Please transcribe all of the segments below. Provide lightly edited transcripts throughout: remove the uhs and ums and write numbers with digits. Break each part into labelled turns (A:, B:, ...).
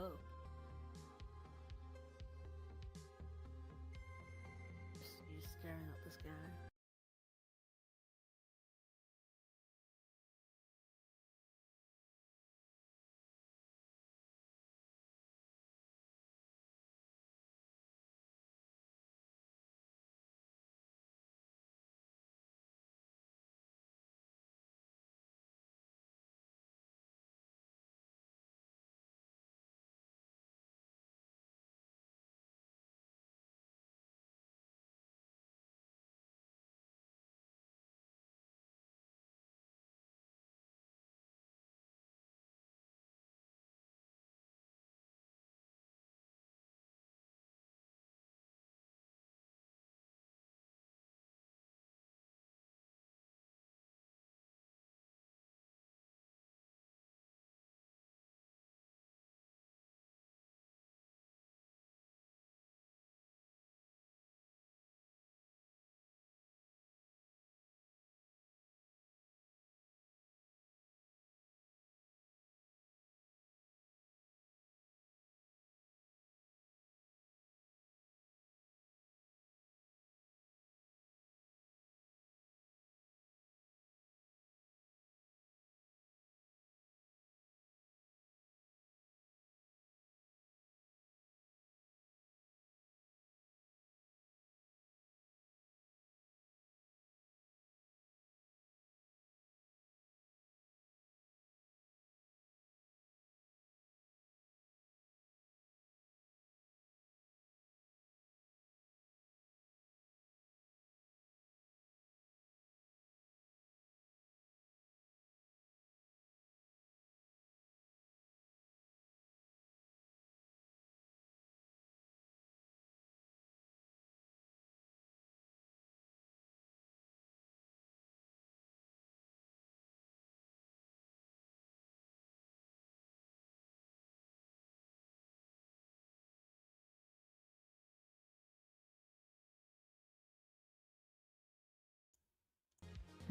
A: Whoa. You're just staring at this guy.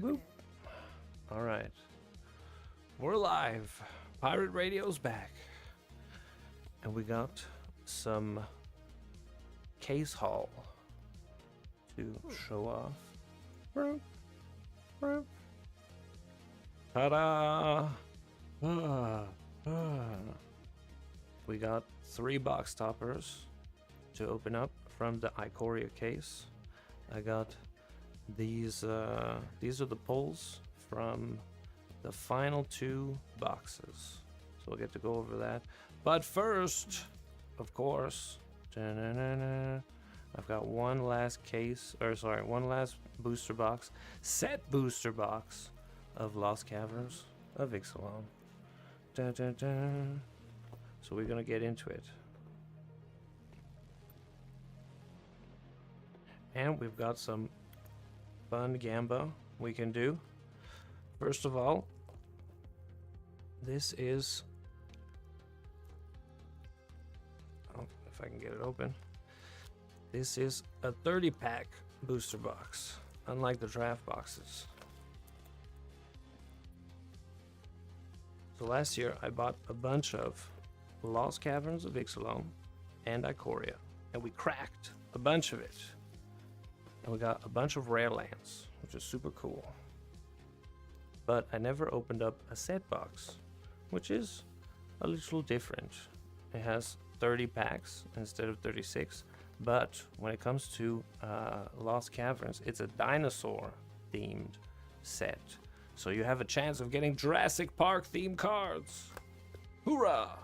B: Boop. All right. We're live. Pirate Radio's back. And we got some case haul to show off. Ta-da! We got 3 box toppers to open up from the Ikoria case. I got these are the pulls from the final 2 boxes. So we'll get to go over that. But first, of course, I've got one last booster box, set booster box of Lost Caverns of Ixalan. So we're gonna get into it. And we've got some fun gamba we can do. First of all, this is, if I can get it open, this is a 30-pack booster box, unlike the draft boxes. So last year I bought a bunch of Lost Caverns of Ixalan and Ikoria, and we cracked a bunch of it. And we got a bunch of rare lands, which is super cool. But I never opened up a set box, which is a little different. It has 30 packs instead of 36, but when it comes to Lost Caverns, it's a dinosaur themed set. So you have a chance of getting Jurassic Park themed cards. Hoorah!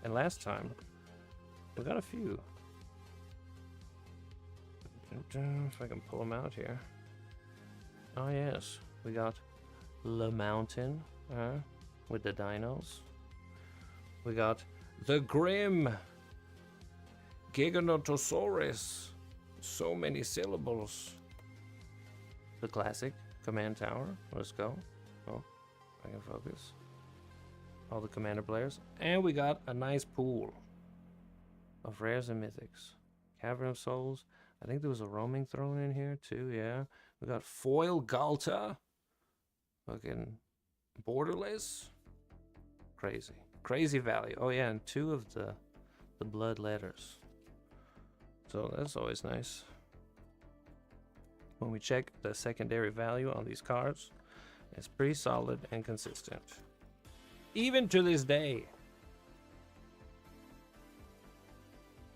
B: And last time, we got a few. If I can pull them out here. Oh yes, we got Le Mountain with the dinos. We got the Grim Giganotosaurus. So many syllables. The classic Command Tower. Let's go. Oh, I can focus. All the commander players. And we got a nice pool of rares and mythics. Cavern of Souls. I think there was a roaming throne in here too, yeah. We got Foil Galta. Fucking Borderless. Crazy. Crazy value. Oh yeah, and 2 of the blood letters. So that's always nice. When we check the secondary value on these cards, it's pretty solid and consistent. Even to this day.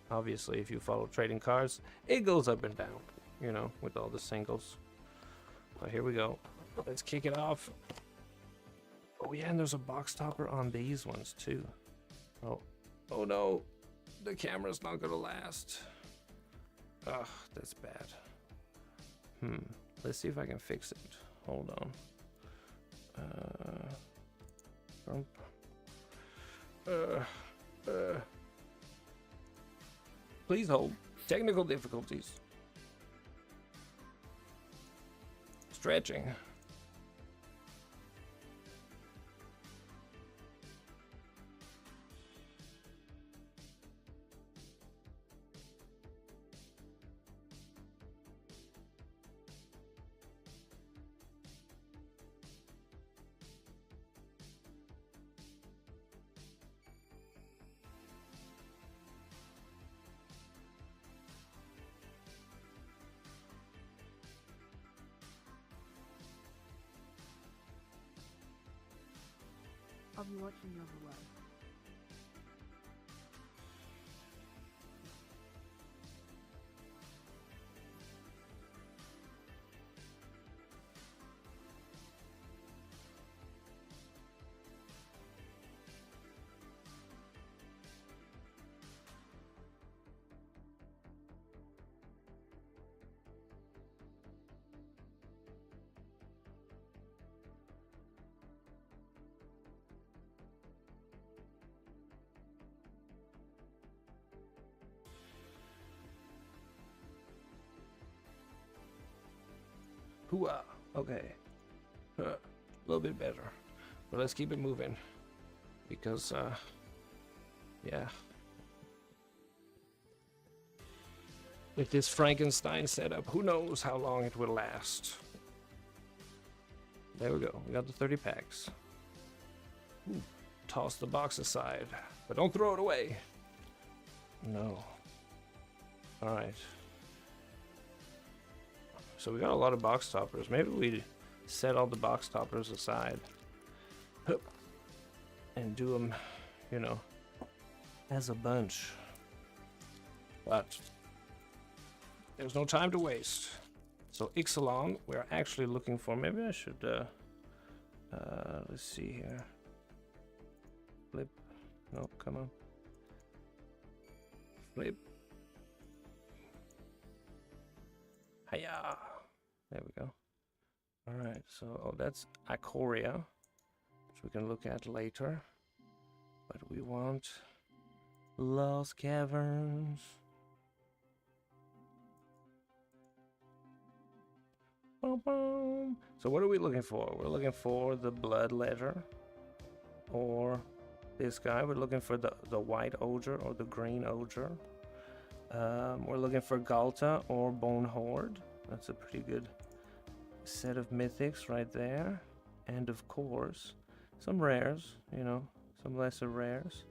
B: Obviously, if you follow trading cards, it goes up and down, you know, with all the singles. But here we go. Let's kick it off. Oh yeah, and there's a box topper on these ones too. Oh no, the camera's not gonna last. Ugh, that's bad. Let's see if I can fix it. Hold on. Please hold. Technical difficulties. Stretching.
A: I'll be watching you on the way.
B: Hooah. Okay. A little bit better. But let's keep it moving. Because, yeah. With this Frankenstein setup, who knows how long it will last. There we go. We got the 30 packs. Ooh. Toss the box aside. But don't throw it away. No. Alright. So we got a lot of box toppers. Maybe we set all the box toppers aside. And do them, you know, as a bunch. But there's no time to waste. So Ixalan, we're actually looking for, maybe I should, let's see here. Flip. No, come on. Flip. Hiya. There we go. Alright, so that's Ikoria, which we can look at later. But we want Lost Caverns. Boom, boom. So what are we looking for? We're looking for the blood letter, or this guy. We're looking for the white ogre or the green ogre. We're looking for Galta or Bone Horde. That's a pretty good set of mythics right there. And of course, some rares, you know, some lesser rares.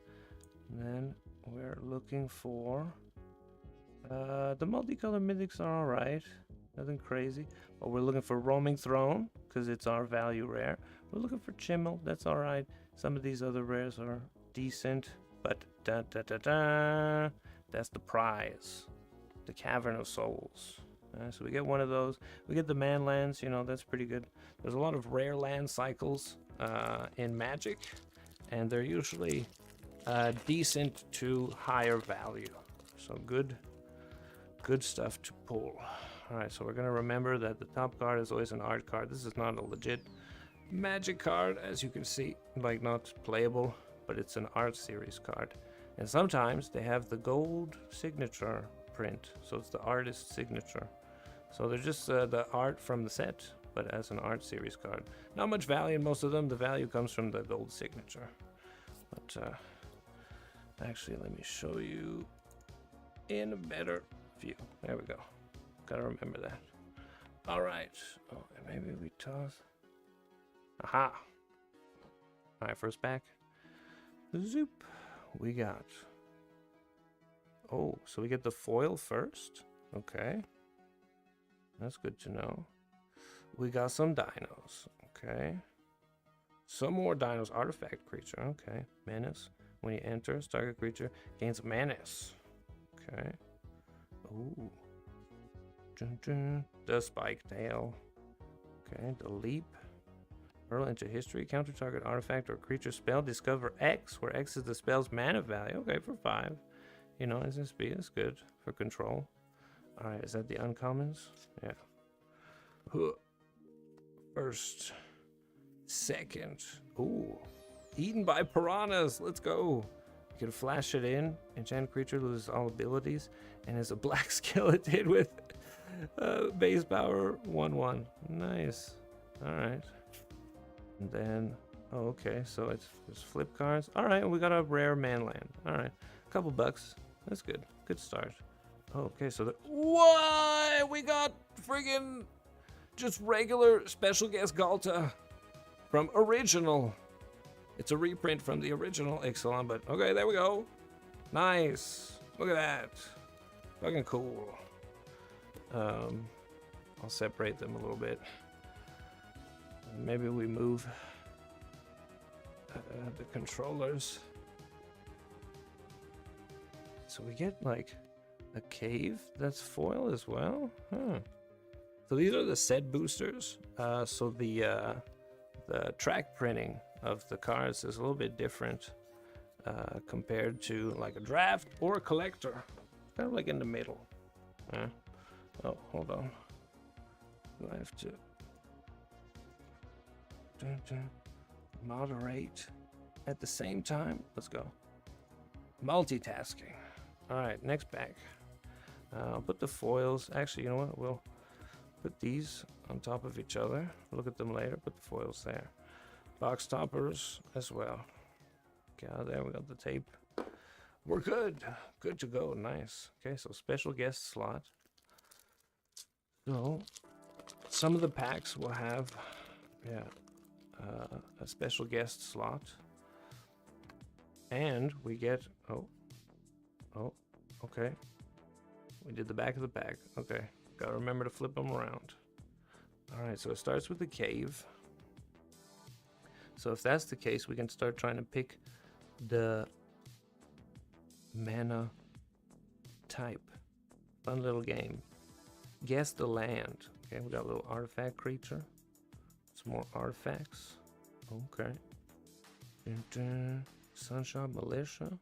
B: And then we're looking for the multicolored mythics are alright, nothing crazy. But we're looking for Roaming Throne because it's our value rare. We're looking for Chimmel, that's alright. Some of these other rares are decent, but that's the prize, the Cavern of Souls. So we get one of those. We get the man lands, you know, that's pretty good. There's a lot of rare land cycles in Magic, and they're usually decent to higher value. So good stuff to pull. Alright, so we're gonna remember that the top card is always an art card. This is not a legit Magic card, as you can see, like not playable, but it's an art series card. And sometimes they have the gold signature print, so it's the artist's signature. So they're just the art from the set, but as an art series card. Not much value in most of them. The value comes from the gold signature. But actually, let me show you in a better view. There we go. Gotta remember that. All right. Oh, and maybe we toss. Aha. All right, first pack. Zoop. We got... Oh, so we get the foil first? Okay. That's good to know. We got some dinos. Okay. Some more dinos. Artifact creature. Okay. Menace. When you enter, target creature gains menace. Okay. Ooh. Dun, dun. The spike tail. Okay. The leap. Hurl into history. Counter target artifact or creature spell. Discover X, where X is the spell's mana value. Okay, for 5. You know, SSB is good for control. Alright, is that the uncommons? Yeah. First. Second. Ooh. Eaten by piranhas. Let's go. You can flash it in. Enchant creature loses all abilities. And is a black skeleton with base power 1/1. Nice. Alright. And then... Oh, okay. So it's flip cards. Alright, we got a rare manland. Alright. A couple bucks. That's good. Good start. Oh, okay, so what? We got friggin' just regular special guest Galta from original. It's a reprint from the original Ixalan, but okay, there we go. Nice. Look at that. Fucking cool. I'll separate them a little bit. Maybe we move the controllers. So we get like a cave that's foil as well. Huh. So these are the set boosters. So the track printing of the cards is a little bit different compared to like a draft or a collector. Kind of like in the middle. Oh, hold on. I have to moderate at the same time. Let's go. Multitasking. All right, next pack. I'll put the foils. Actually, you know what? We'll put these on top of each other. Look at them later. Put the foils there. Box toppers as well. Okay, there we got the tape. We're good. Good to go. Nice. Okay, so special guest slot. So some of the packs will have, a special guest slot. And we get, oh, okay. We did the back of the pack. Okay, gotta remember to flip them around. All right, so it starts with the cave. So if that's the case, we can start trying to pick the mana type. Fun little game. Guess the land. Okay, we got a little artifact creature. Some more artifacts. Okay. Dun, dun. Sunshot Militia.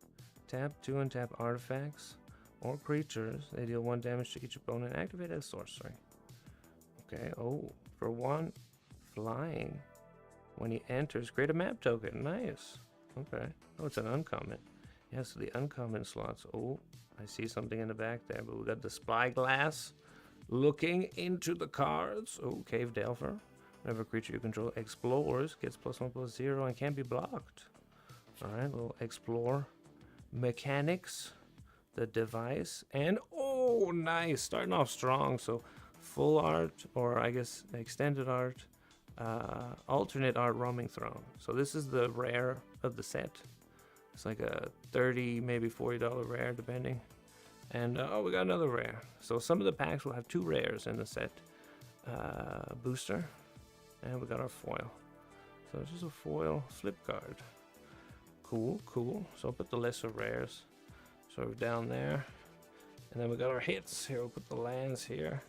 B: Tap 2 untap artifacts or creatures. They deal 1 damage to each opponent. Activate as sorcery. Okay, oh, for 1 flying. When he enters, create a map token. Nice. Okay. Oh, it's an uncommon. Yeah, so the uncommon slots. Oh, I see something in the back there, but we got the spyglass looking into the cards. Oh, Cave Delver. Whenever a creature you control explores, gets +1/+0 and can't be blocked. Alright, little explore mechanics, the device, and oh, nice, starting off strong. So full art, or I guess extended art, alternate art roaming throne. So this is the rare of the set. It's like a $30, maybe $40 rare, depending. And oh, we got another rare. So some of the packs will have 2 rares in the set booster, and we got our foil. So it's just a foil flip card. Cool, cool. So I'll put the lesser rares sort of down there. And then we got our hits. Here, we'll put the lands here.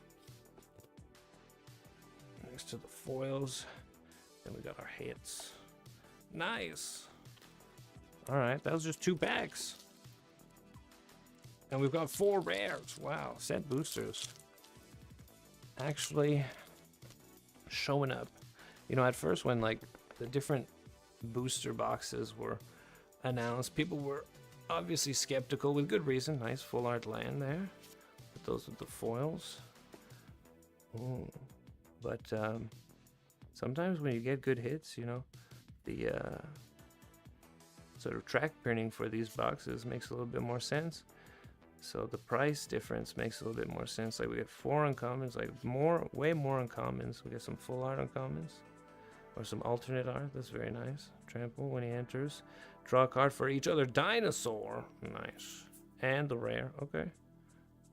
B: Next to the foils. Then we got our hits. Nice. Alright, that was just 2 packs. And we've got 4 rares. Wow, set boosters. Actually showing up. You know, at first when like the different booster boxes were announced, people were obviously skeptical with good reason. Nice full art land there. Put those with the foils. Ooh. But sometimes when you get good hits, you know, the sort of track printing for these boxes makes a little bit more sense. So the price difference makes a little bit more sense. Like we get 4 uncommons, like way more uncommons. We get some full art uncommons. or some alternate art. That's very nice. Trample when he enters. Draw a card for each other dinosaur. Nice. And the rare. Okay.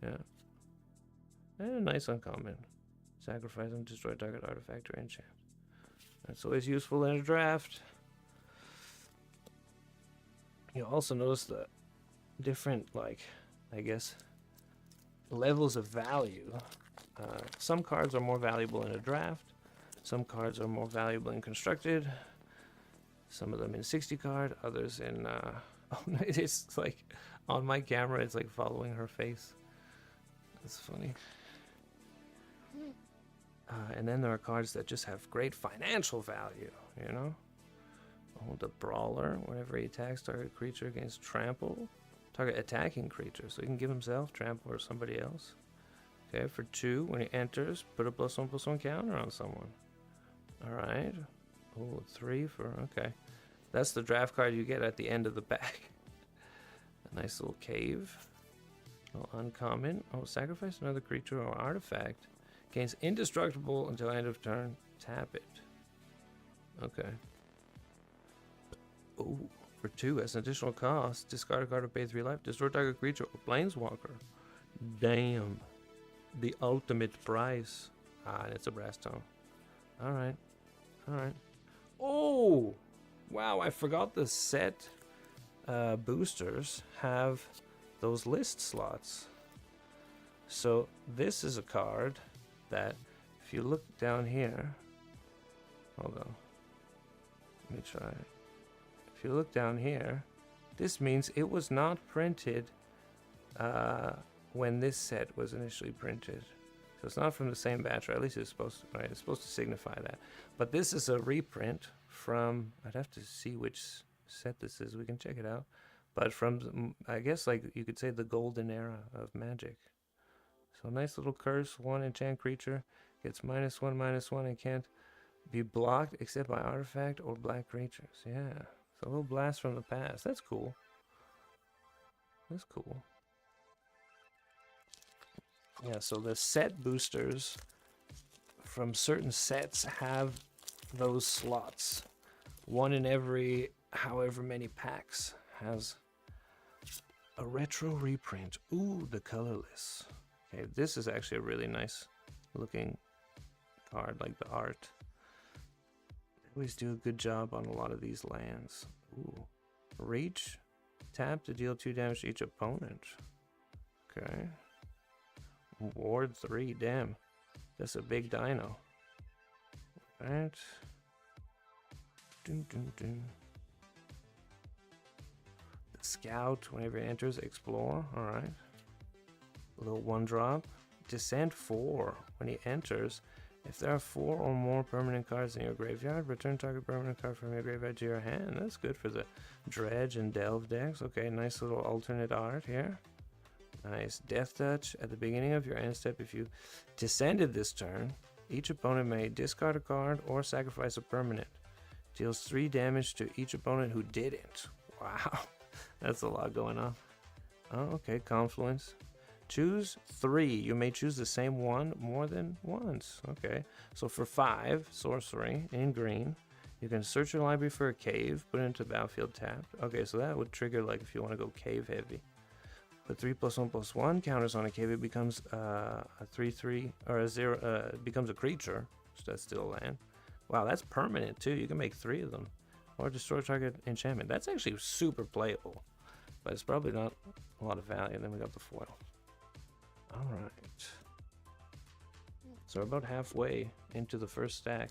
B: Yeah. And a nice uncommon. Sacrifice and destroy target artifact or enchant. That's always useful in a draft. You'll also notice the different, like, I guess, levels of value. Some cards are more valuable in a draft. Some cards are more valuable in constructed. Some of them in 60 card. Others in... oh, it's like, on my camera, it's like following her face. That's funny. And then there are cards that just have great financial value, you know? Oh, the Brawler. Whenever he attacks target creature against trample. Target attacking creature. So he can give himself, trample, or somebody else. Okay, for 2, when he enters, put a +1/+1 counter on someone. Alright. Oh, 3 for... Okay. That's the draft card you get at the end of the pack. A nice little cave. Oh, uncommon. Oh, sacrifice another creature or artifact. Gains indestructible until end of turn. Tap it. Okay. Oh, for 2, as an additional cost, discard a card or pay 3 life. Destroy target creature or planeswalker. Damn. The ultimate price. Ah, and it's a brass tone. Alright. Alright. Oh! Wow, I forgot the set boosters have those list slots. So this is a card that if you look down here, hold on, let me try it. If you look down here, this means it was not printed when this set was initially printed. So it's not from the same batch, or at least it's supposed to, right? It's supposed to signify that. But this is a reprint from, I'd have to see which set this is. We can check it out. But from, I guess, like you could say, the golden era of Magic. So nice little curse. 1 enchant creature gets -1/-1 and can't be blocked except by artifact or black creatures. Yeah. So a little blast from the past. That's cool. That's cool. Yeah, so the set boosters from certain sets have those slots. 1 in every however many packs has a retro reprint. Ooh, the colorless. Okay, this is actually a really nice looking card, like the art. They always do a good job on a lot of these lands. Ooh. Reach. Tap to deal 2 damage to each opponent. Okay. Ward 3, damn. That's a big dino. Alright. Dun, dun, dun. The Scout, whenever it enters, explore. Alright. A little 1-drop. Descent 4. When he enters, if there are 4 or more permanent cards in your graveyard, return target permanent card from your graveyard to your hand. That's good for the Dredge and Delve decks. Okay, nice little alternate art here. Nice. Death Touch. At the beginning of your end step, if you descended this turn, each opponent may discard a card or sacrifice a permanent. Deals 3 damage to each opponent who didn't. Wow. That's a lot going on. Oh, okay. Confluence. Choose 3. You may choose the same one more than once. Okay. So for 5, sorcery in green, you can search your library for a cave, put it into battlefield tapped. Okay, so that would trigger like if you want to go cave heavy. Put 3+1/+1 counters on a cave. It becomes a 3/3 or a 0. It becomes a creature. So that's still land. Wow, that's permanent too. You can make 3 of them, or destroy target enchantment. That's actually super playable, but it's probably not a lot of value. Then we got the foil. All right. So we're about halfway into the first stack.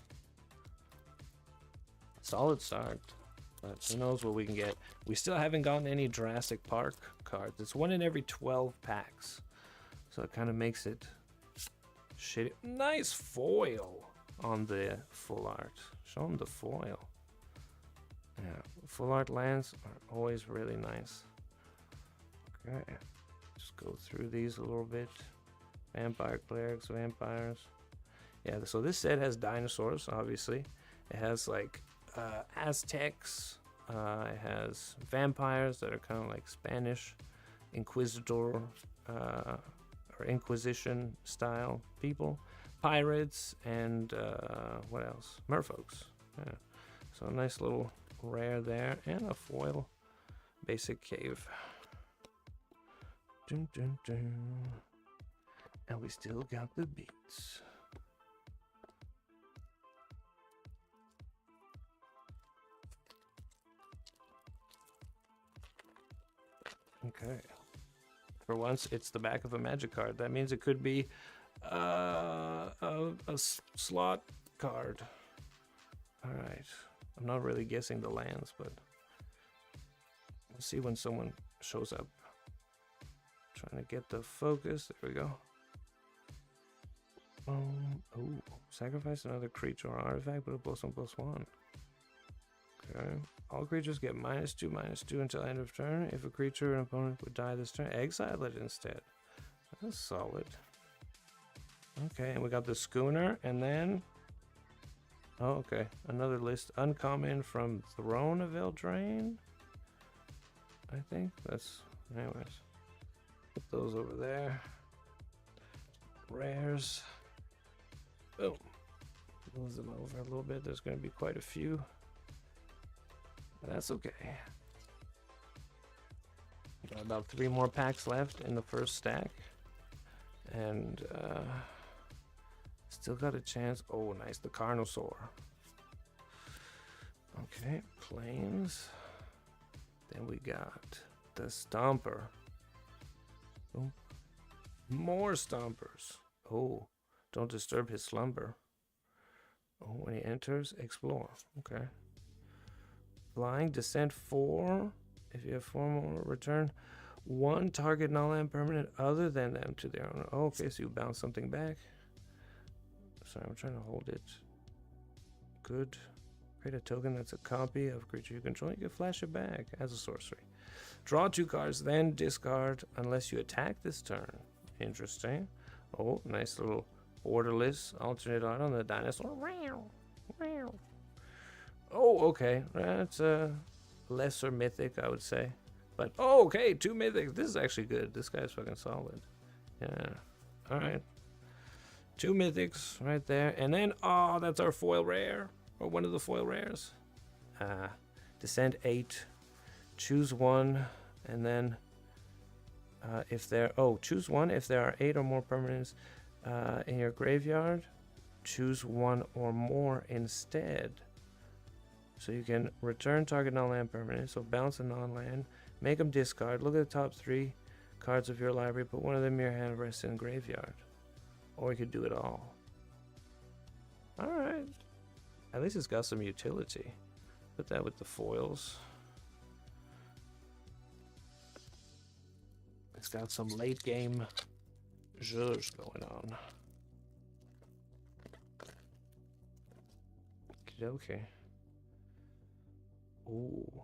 B: Solid start. But who knows what we can get. We still haven't gotten any Jurassic Park cards. It's 1 in every 12 packs. So it kind of makes it shitty. Nice foil on the full art. Show them the foil. Yeah, full art lands are always really nice. Okay. Just go through these a little bit. Vampire clerics, vampires. Yeah, so this set has dinosaurs, obviously. It has like Aztecs. It has vampires that are kind of like Spanish Inquisitor or Inquisition style people. Pirates and what else? Merfolks. Yeah. So a nice little rare there, and a foil basic cave. Dun, dun, dun. And we still got the beats. Okay. For once, it's the back of a magic card. That means it could be a slot card. All right. I'm not really guessing the lands, but we'll see when someone shows up. Trying to get the focus. There we go. Oh, sacrifice another creature or artifact, but a +1/+1. Okay. All creatures get -2/-2 until end of turn. If a creature or an opponent would die this turn, exile it instead. That's solid. Okay, and we got the schooner, and then... Oh, okay. Another list. Uncommon from Throne of Eldraine. I think that's... Anyways. Put those over there. Rares. Boom. Move them over a little bit. There's going to be quite a few. But that's okay. Got about 3 more packs left in the first stack. And still got a chance. Oh, nice. The Carnosaur. Okay. Plains. Then we got the Stomper. Boom. More Stompers. Oh, don't disturb his slumber. Oh, when he enters, explore. Okay. Flying, descent 4. If you have 4 more, return 1 target non-land permanent other than them to their own. Oh, okay, so you bounce something back. Sorry, I'm trying to hold it. Good. Create a token that's a copy of a creature you control. You can flash it back as a sorcery. Draw 2 cards, then discard unless you attack this turn. Interesting. Oh, nice little borderless alternate art on the dinosaur. Oh, okay. That's a lesser mythic, I would say. But, oh, okay, 2 mythics. This is actually good. This guy's fucking solid. Yeah. All right. 2 mythics right there. And then, oh, that's our foil rare. Or one of the foil rares. Descent 8. Choose 1. And then, if there... Oh, choose 1 if there are 8 or more permanents in your graveyard. Choose 1 or more instead. So you can return target non-land permanent. So bounce a non-land. Make them discard. Look at the top 3 cards of your library. Put one of them in your hand. Rest in graveyard. Or you could do it all. Alright. At least it's got some utility. Put that with the foils. It's got some late game zhuzh going on. Okay. Ooh.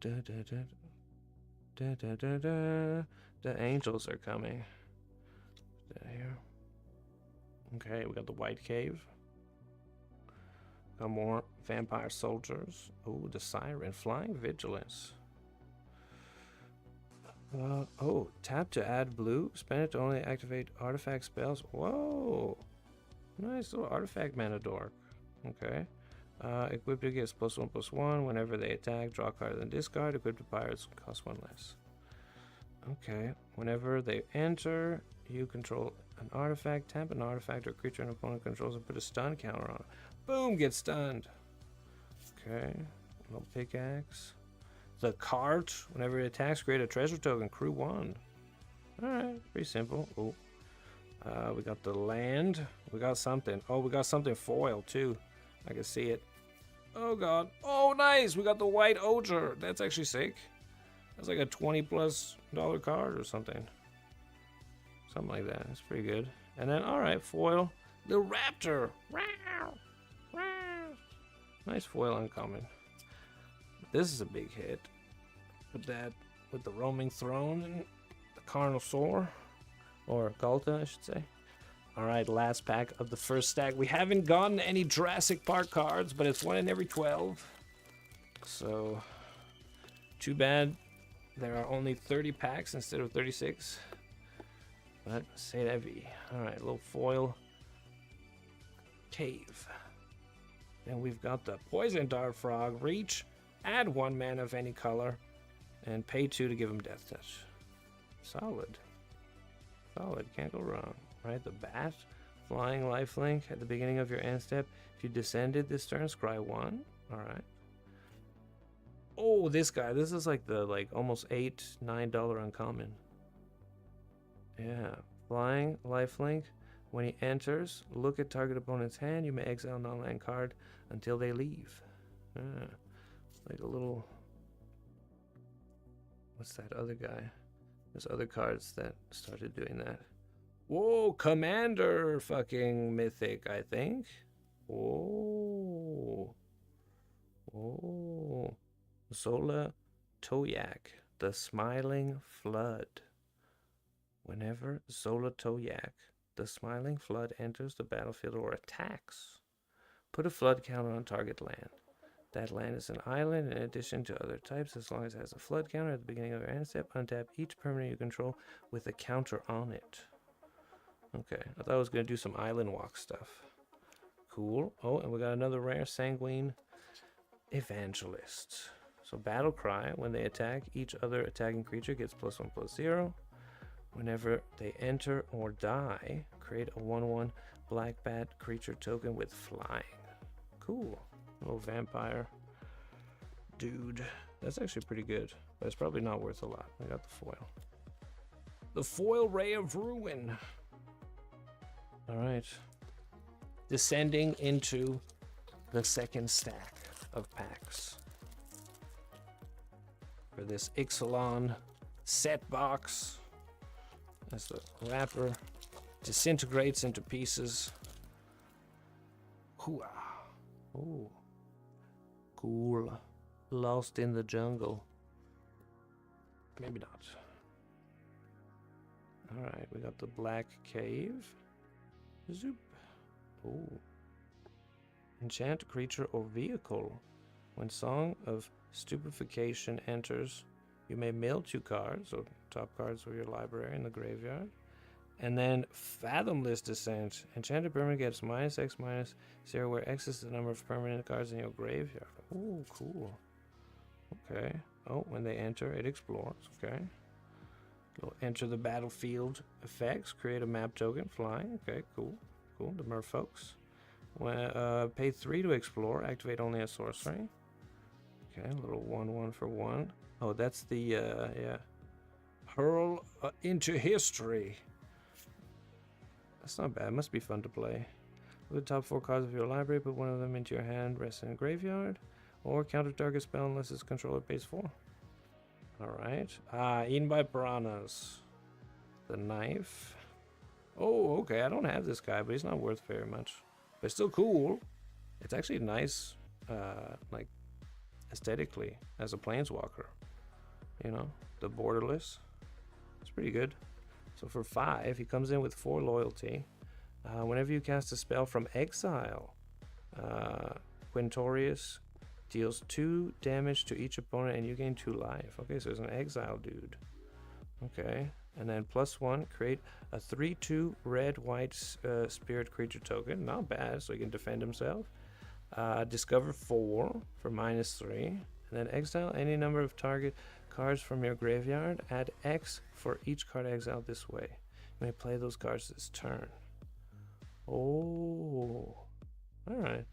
B: Da da da da da da da. The angels are coming. Put that here. Okay, we got the White Cave. Got more vampire soldiers. Oh, the siren, flying vigilance. Oh, tap to add blue. Spend it to only activate artifact spells. Whoa, nice little artifact mana dork. Okay. Equipped it gets +1/+1 whenever they attack. Draw a card then discard. Equipped to pirates cost 1 less. Okay. Whenever they enter, you control an artifact. Tap an artifact or creature an opponent controls and put a stun counter on it. Boom, get stunned. Okay. Little pickaxe. The cart. Whenever it attacks, create a treasure token. Crew 1. Alright. Pretty simple. Oh. We got the land. We got something. Oh, we got something foil too. I can see it. Oh god. Oh nice. We got the white ogre. That's actually sick. That's like a $20+ card or something. Something like that. That's pretty good. And then alright, foil. The raptor. Nice foil uncommon. This is a big hit. Put that with the roaming throne and the Carnosaur. Or Galta, I should say. Alright, last pack of the first stack. We haven't gotten any Jurassic Park cards, but it's 1 in every 12. So, too bad there are only 30 packs instead of 36. But, c'est la vie. Alright, little foil cave. And we've got the Poison Dart Frog. Reach, add 1 mana of any color, and pay 2 to give him Death Touch. Solid. Solid, can't go wrong. Right, the Bat, Flying Lifelink at the beginning of your end step. If you descended this turn, scry 1. Alright. Oh, this guy. This is like the almost $8-9 uncommon. Yeah. Flying Lifelink. When he enters, look at target opponent's hand. You may exile non-land card until they leave. Yeah. Like a little... What's that other guy? There's other cards that started doing that. Whoa, Commander fucking Mythic, I think. Whoa. Oh. Zola Toyak, the Smiling Flood. Whenever Zola Toyak, the Smiling Flood, enters the battlefield or attacks, put a flood counter on target land. That land is an island in addition to other types. As long as it has a flood counter at the beginning of your end step, untap each permanent you control with a counter on it. Okay, I thought I was going to do some island walk stuff. Cool. Oh, and we got another rare Sanguine Evangelist. So Battle Cry, when they attack, each other attacking creature gets +1/+0. Whenever they enter or die, create a 1/1 black bat creature token with flying. Cool. Little vampire dude. That's actually pretty good, but it's probably not worth a lot. I got the foil. The foil Ray of Ruin. Alright. Descending into the second stack of packs for this Ixalan set box. As the wrapper disintegrates into pieces. Hooah. Oh. Cool. Lost in the jungle. Maybe not. Alright, we got the Black Cave. Zoop. Oh. Enchant creature or vehicle. When Song of Stupefaction enters, you may mill 2 cards, or top cards of your library in the graveyard. And then Fathomless Descent. Enchanted permanent gets -X/-0, where X is the number of permanent cards in your graveyard. Ooh, cool. Okay. Oh, when they enter, it explores. Okay. It'll enter the battlefield effects. Create a map token. Flying. Okay, cool. Cool. The merfolks. When, pay 3 to explore. Activate only a sorcery. Okay, a little 1/1 for 1. Oh, that's the, yeah. Hurl into history. That's not bad. Must be fun to play. Look at the top 4 cards of your library. Put one of them into your hand. Rest in a graveyard. Or counter target spell unless its controller pays 4. Alright. Eaten by piranhas. The knife. Oh, okay. I don't have this guy, but he's not worth very much. But it's still cool. It's actually nice, like, aesthetically, as a planeswalker. You know, the borderless. It's pretty good. So for 5, he comes in with 4 loyalty. Whenever you cast a spell from exile, Quintorius deals 2 damage to each opponent and you gain 2 life. Okay, so it's an exile dude. Okay, and then +1, create a 3/2 red-white spirit creature token. Not bad, so he can defend himself. Discover 4 for -3. And then exile any number of target cards from your graveyard. Add X for each card exiled this way. You may play those cards this turn. Oh, alright.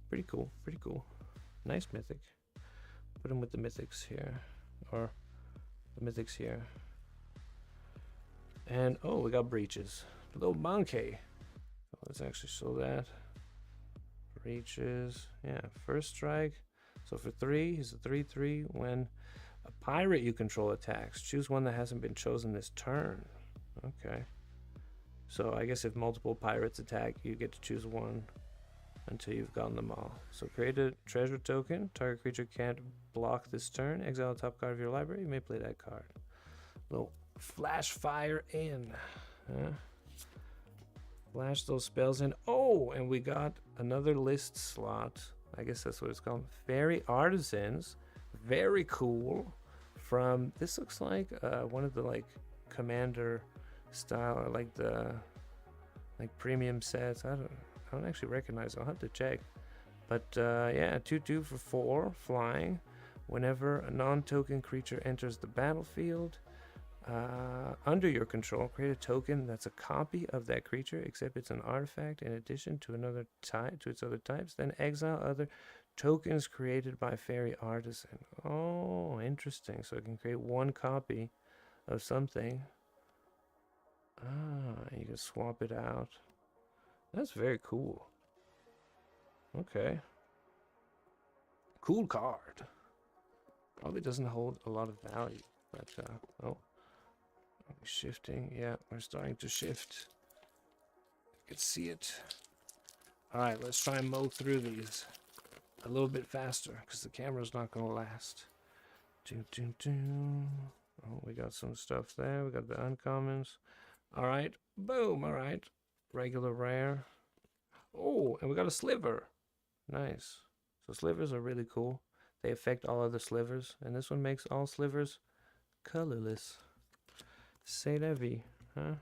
B: Pretty cool, pretty cool. Nice mythic. Put him with the mythics here. Or the mythics here. And, oh, we got breaches. Little monkey. Let's actually show that. Breaches. Yeah, first strike. So for 3, he's a 3/3. When a pirate you control attacks, choose one that hasn't been chosen this turn. Okay. So I guess if multiple pirates attack, you get to choose one until you've gotten them all. So create a treasure token. Target creature can't block this turn. Exile a top card of your library. You may play that card. Little flash fire in. Flash those spells in. Oh, and we got another list slot. I guess that's what it's called. Fairy Artisans. Very cool. From, this looks like one of the like commander style, or like the like premium sets. I don't actually recognize it. I'll have to check. But yeah, 2/2 for 4 flying. Whenever a non-token creature enters the battlefield under your control, create a token that's a copy of that creature, except it's an artifact in addition to another type to its other types. Then exile other tokens created by Fairy Artisan. Oh, interesting. So it can create one copy of something. You can swap it out. That's very cool. Okay. Cool card. Probably doesn't hold a lot of value, but oh, are we shifting? Yeah, we're starting to shift. You can see it. All right, let's try and mow through these a little bit faster because the camera's not going to last. Oh, we got some stuff there. We got the uncommons. All right, boom. All right, regular rare. Oh, and we got a sliver. Nice. So slivers are really cool. They affect all other slivers, and this one makes all slivers colorless. C'est la vie, huh?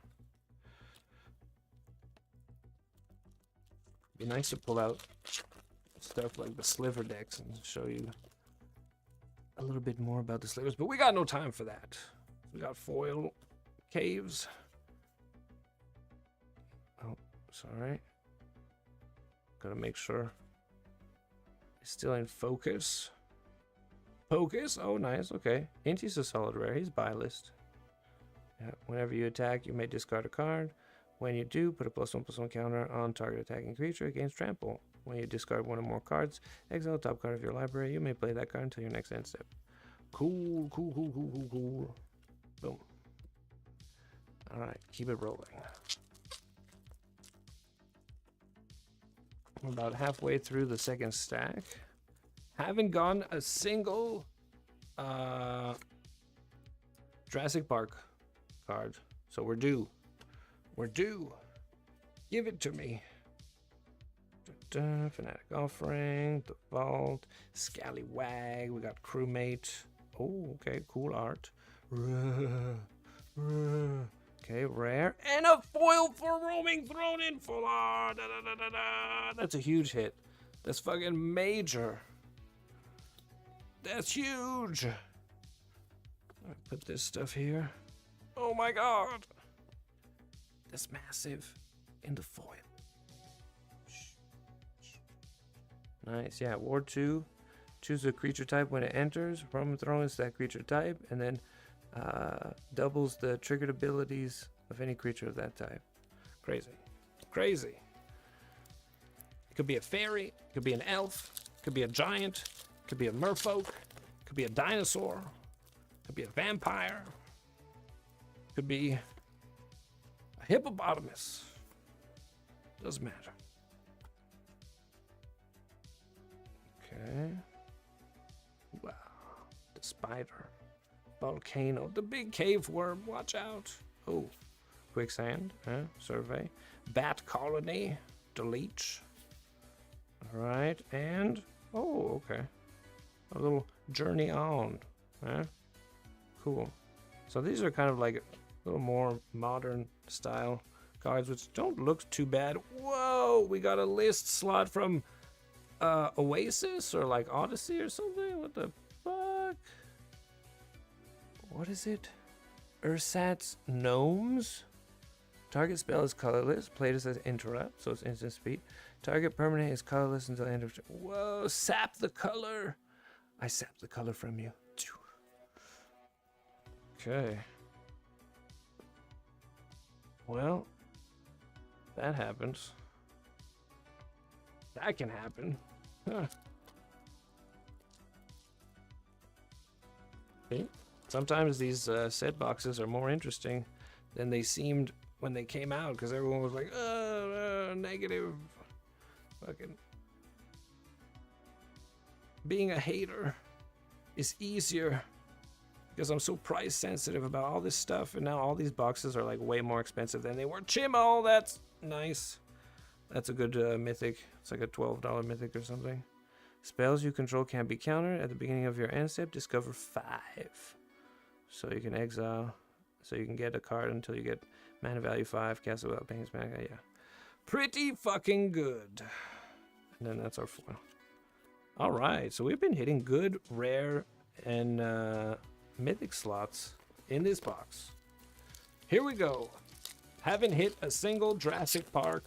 B: Be nice to pull out stuff like the sliver decks and show you a little bit more about the slivers, but we got no time for that. We got foil caves. Oh, sorry. Gotta make sure it's still in focus. Focus. Oh, nice. Okay. Inti's a solid rare. He's buy list. Yeah. Whenever you attack, you may discard a card. When you do, put a +1/+1 counter on target attacking creature against trample. When you discard one or more cards, exile the top card of your library. You may play that card until your next end step. Cool. Boom. All right. Keep it rolling. We're about halfway through the second stack. Haven't gone a single Jurassic Park card. So we're due. We're due. Give it to me. Fanatic Offering, The Vault, Scallywag. We got Crewmate. Oh, okay. Cool art. Okay, rare. And a foil for Roaming Throne in full art. That's a huge hit. That's fucking major. That's huge. I'll put this stuff here. Oh my god. That's massive in the foil. Nice. Yeah, Ward 2. Choose a creature type when it enters. Roaming Throne is that creature type. And then doubles the triggered abilities of any creature of that type. Crazy. Crazy. It could be a fairy. It could be an elf. It could be a giant. It could be a merfolk. It could be a dinosaur. It could be a vampire. It could be a hippopotamus. Doesn't matter. Okay. Wow. The spider. Volcano. The big cave worm. Watch out. Oh. Quicksand. Survey. Bat colony. Delete. Alright. And. Oh, okay. A little journey on. Cool. So these are kind of like a little more modern style cards, which don't look too bad. Whoa! We got a list slot from Oasis or like Odyssey or something. What the fuck? What is it? Ursat's Gnomes? Target spell is colorless. Play this as interrupt, so it's instant speed. Target permanent is colorless until end of turn. Whoa, sap the color. I sap the color from you. Okay. Well, that happens. That can happen. Huh. Okay. Sometimes these set boxes are more interesting than they seemed when they came out, because everyone was like, negative. Fucking. Being a hater is easier because I'm so price sensitive about all this stuff, and now all these boxes are like way more expensive than they were. Chimal, that's nice. That's a good mythic. It's like a $12 mythic or something. Spells you control can't be countered. At the beginning of your end step, discover 5. So you can exile. So you can get a card until you get mana value 5. Cast it without paying its mana. Yeah. Pretty fucking good. And then that's our foil. All right, so we've been hitting good, rare, and mythic slots in this box. Here we go. Haven't hit a single Jurassic Park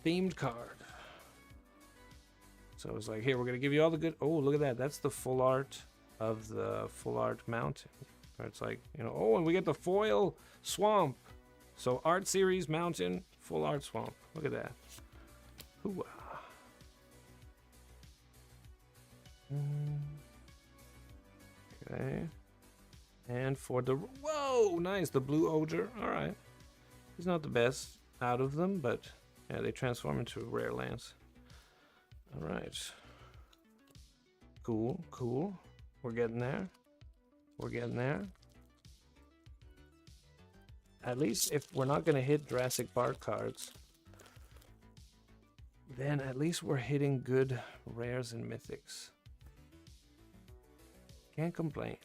B: themed card. So it's like, here, we're going to give you all the good... Oh, look at that. That's the full art of the full art mountain. Where it's like, you know, oh, and we get the foil swamp. So art series mountain, full art swamp. Look at that. Hoo-ah. Okay. And for the... Whoa, nice. The blue ogre. All right. He's not the best out of them, but yeah, they transform into rare lands. All right. Cool, cool. We're getting there. We're getting there. At least if we're not going to hit Jurassic Park cards, then at least we're hitting good rares and mythics. Can't complain.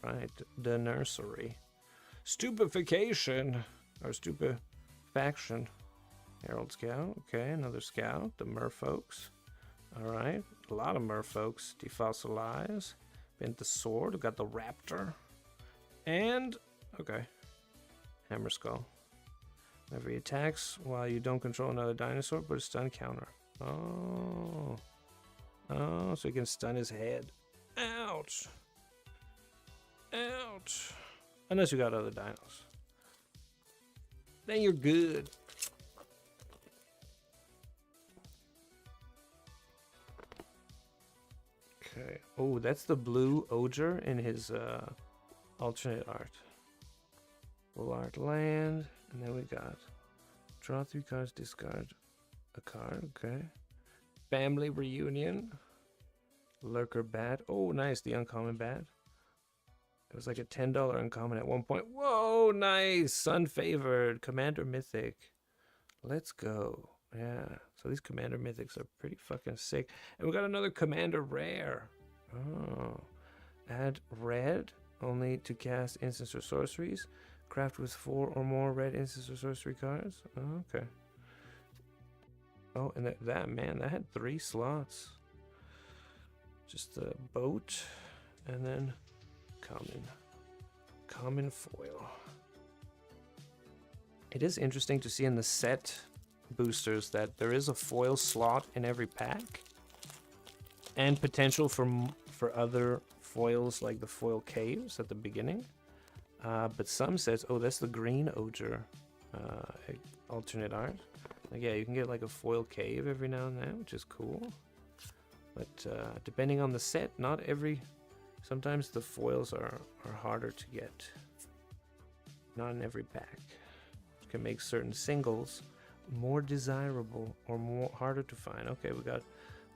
B: Right, the nursery. Stupefaction, or stupefaction. Herald Scout, okay, another scout. The merfolks. Alright, a lot of merfolks. Defossilize. Bent the sword, got the raptor. And, okay, hammer skull. Whenever he attacks while you don't control another dinosaur, put a stun counter. Oh. Oh, so he can stun his head. Ouch. Ouch. Unless you got other dinos. Then you're good. Okay. Oh, that's the blue ogre in his alternate art. Full art land. And then we got draw 3 cards, discard a card. Okay. Family reunion. Lurker bat. Oh, nice. The uncommon bat. It was like a $10 uncommon at one point. Whoa, nice. Sun favored. Commander mythic. Let's go. Yeah. So these commander mythics are pretty fucking sick. And we got another commander rare. Oh. Add red only to cast instants or sorceries. Craft with 4 or more red instants or sorcery cards. Oh, okay. Oh, and that man, that had 3 slots. Just the boat and then common foil. It is interesting to see in the set boosters that there is a foil slot in every pack, and potential for other foils like the foil caves at the beginning. But some sets, oh, that's the green ogre alternate art. Like, yeah, you can get like a foil cave every now and then, which is cool. But depending on the set, not every... Sometimes the foils are harder to get. Not in every pack. It can make certain singles more desirable or more harder to find. Okay, we got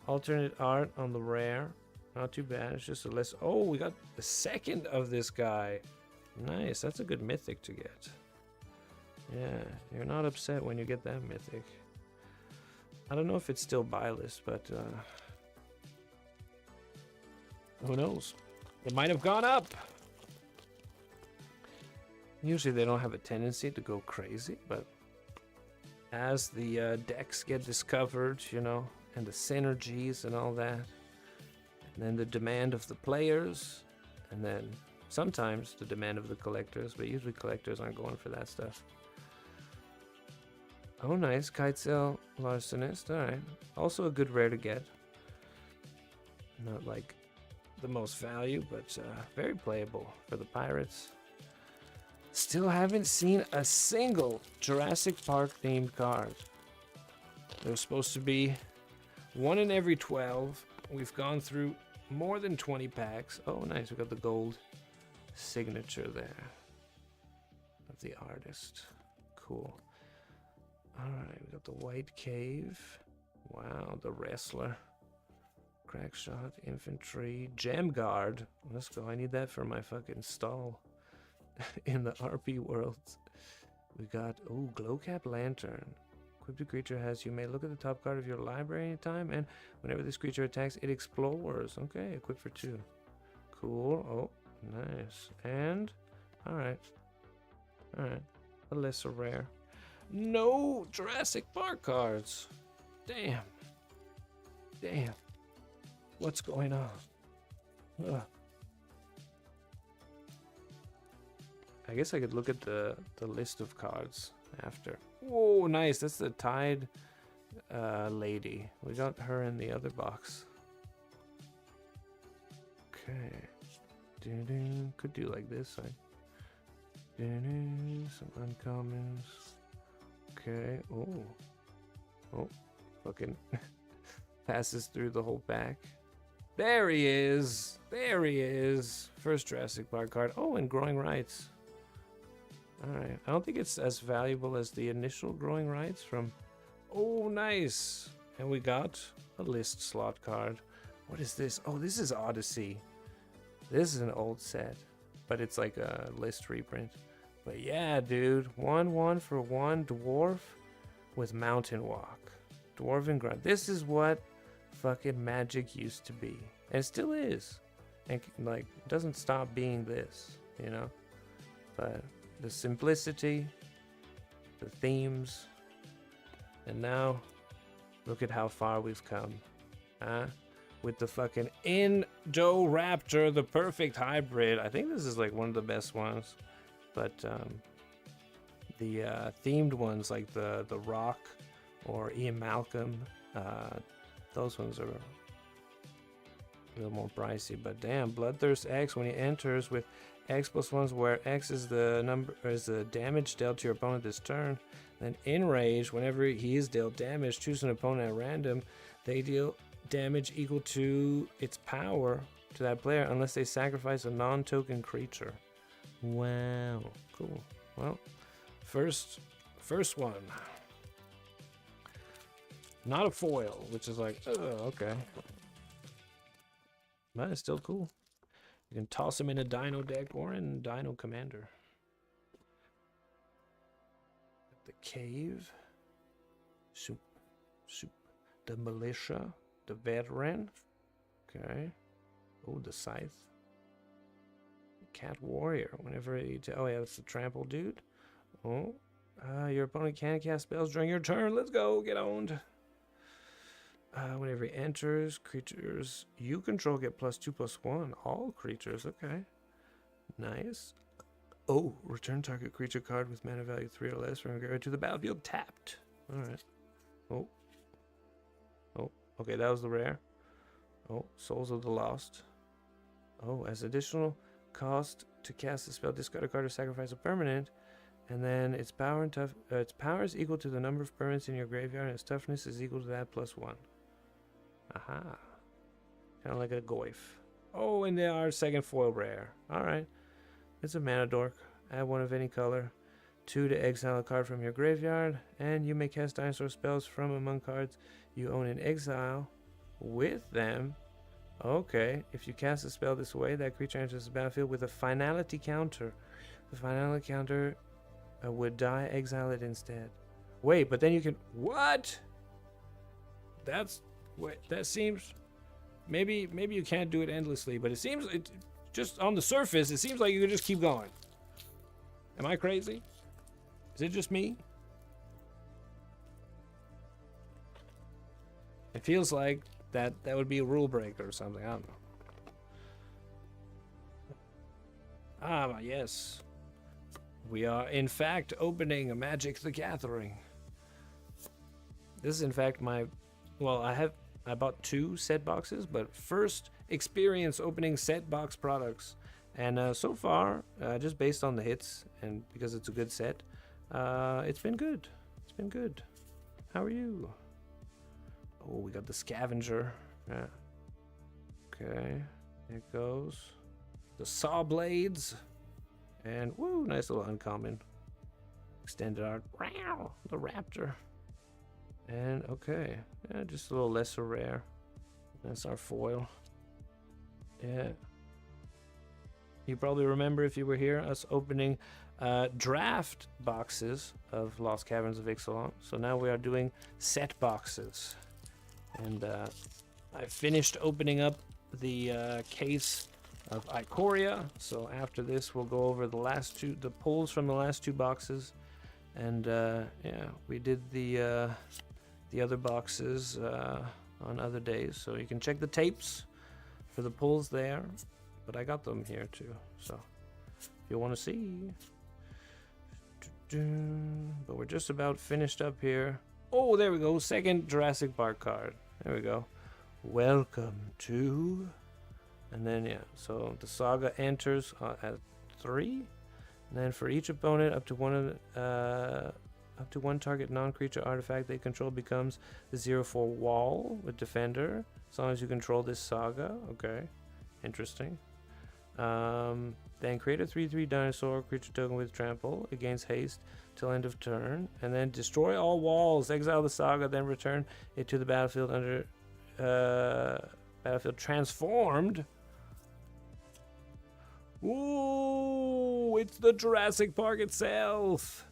B: alternate art on the rare. Not too bad. It's just a less... Oh, we got the second of this guy. Nice. That's a good mythic to get. Yeah, you're not upset when you get that mythic. I don't know if it's still buy list, but who knows? It might have gone up. Usually they don't have a tendency to go crazy, but as the decks get discovered, you know, and the synergies and all that, and then the demand of the players, and then sometimes the demand of the collectors, but usually collectors aren't going for that stuff. Oh, nice. Kitesail Larcenist. Alright. Also a good rare to get. Not like the most value, but very playable for the Pirates. Still haven't seen a single Jurassic Park themed card. There's supposed to be 1 in every 12. We've gone through more than 20 packs. Oh, nice. We got the gold signature there of the artist. Cool. Alright, we got the White Cave. Wow, the Wrestler. Crackshot, Infantry, Gem Guard. Let's go. I need that for my fucking stall in the RP world. We got, oh, Glowcap Lantern. Equipped a creature has, you may look at the top card of your library anytime, and whenever this creature attacks, it explores. Okay, equipped for 2. Cool. Oh, nice. And, alright. Alright. A lesser rare. No Jurassic Park cards. Damn. Damn. What's going on? Ugh. I guess I could look at the list of cards after. Whoa, nice. That's the Tide lady. We got her in the other box. Okay. Could do like this. Some uncommons. Okay. Oh. Fucking passes through the whole pack. There he is. First Jurassic Park card. Oh, and Growing Rights. Alright. I don't think it's as valuable as the initial Growing Rights from... Oh, nice. And we got a list slot card. What is this? Oh, this is Odyssey. This is an old set, but it's like a list reprint. But yeah, dude. 1/1 for 1 dwarf with Mountain Walk. Dwarven Grunt. This is what fucking Magic used to be. And it still is. And like, it doesn't stop being this, you know? But the simplicity, the themes, and now look at how far we've come. With the fucking Indoraptor, the perfect hybrid. I think this is like one of the best ones. But the themed ones like the Rock or Ian Malcolm, those ones are a little more pricey. But damn, Bloodthirst X, when he enters with X+1s, where X is the number is the damage dealt to your opponent this turn. Then Enrage, whenever he is dealt damage, choose an opponent at random. They deal damage equal to its power to that player unless they sacrifice a non-token creature. Wow, cool. Well, first one. Not a foil, which is like, okay. But it's still cool. You can toss him in a Dino deck or in Dino Commander. The Cave. Soup. The Militia. The Veteran. Okay. Oh, the Scythe. Cat Warrior. Whenever you oh yeah, that's the trample dude. Oh. Your opponent can cast spells during your turn. Let's go. Get owned. Whenever he enters, creatures you control get +2/+1. All creatures, okay. Nice. Oh, return target creature card with mana value 3 or less from your graveyard to the battlefield tapped. Alright. Oh, okay, that was the rare. Oh, Souls of the Lost. Oh, as additional cost to cast a spell, discard a card or sacrifice a permanent. And then its power and its power is equal to the number of permanents in your graveyard, and its toughness is equal to that +1. Aha. Kind of like a Goyf. Oh, and they are second foil rare. Alright. It's a mana dork. Add one of any color. 2 to exile a card from your graveyard. And you may cast dinosaur spells from among cards you own in exile with them. Okay. If you cast a spell this way, that creature enters the battlefield with a finality counter. The finality counter would die, exile it instead. Wait, but then you can... What? That's... Wait, that seems... Maybe you can't do it endlessly, but it seems... Just on the surface, it seems like you could just keep going. Am I crazy? Is it just me? It feels like that would be a rule breaker or something. I don't know. Ah, yes. We are, in fact, opening a Magic the Gathering. This is, in fact, my... Well, I bought 2 set boxes, but first experience opening set box products. And so far, just based on the hits, and because it's a good set, it's been good. It's been good. How are you? Oh, we got the Scavenger. Yeah. Okay. There it goes. The Saw Blades. And, woo, nice little uncommon. Extended art. Wow, the Raptor. And, okay. Yeah, just a little lesser rare. That's our foil. Yeah. You probably remember, if you were here, us opening draft boxes of Lost Caverns of Ixalan. So now we are doing set boxes. And I finished opening up the case of Ikoria. So after this, we'll go over the pulls from the last 2 boxes. And yeah, we did the other boxes on other days. So you can check the tapes for the pulls there. But I got them here too. So if you want to see. But we're just about finished up here. Oh, there we go. Second Jurassic Park card. There we go. Welcome to... And then, yeah. So the saga enters at 3. And then for each opponent, up to one target non-creature artifact they control becomes the 0/4 wall with Defender. As long as you control this saga. Okay. Interesting. Then create a 3/3 dinosaur creature token with trample against haste till end of turn. And then destroy all walls. Exile the saga, then return it to the battlefield under battlefield transformed. Ooh, it's the Jurassic Park itself.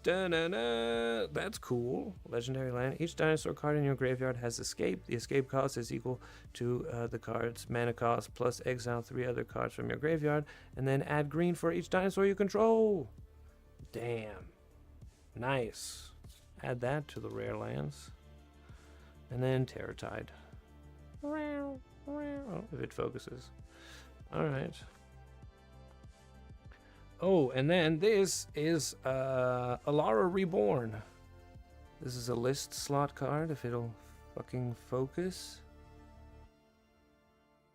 B: Da-na-na. That's cool. Legendary land. Each dinosaur card in your graveyard has escape. The escape cost is equal to the card's mana cost plus exile 3 other cards from your graveyard, and then add green for each dinosaur you control. Damn. Nice. Add that to the rare lands. And then Terror Tide. Oh, if it focuses. Alright. Oh, and then this is Alara Reborn. This is a list slot card, if it'll fucking focus.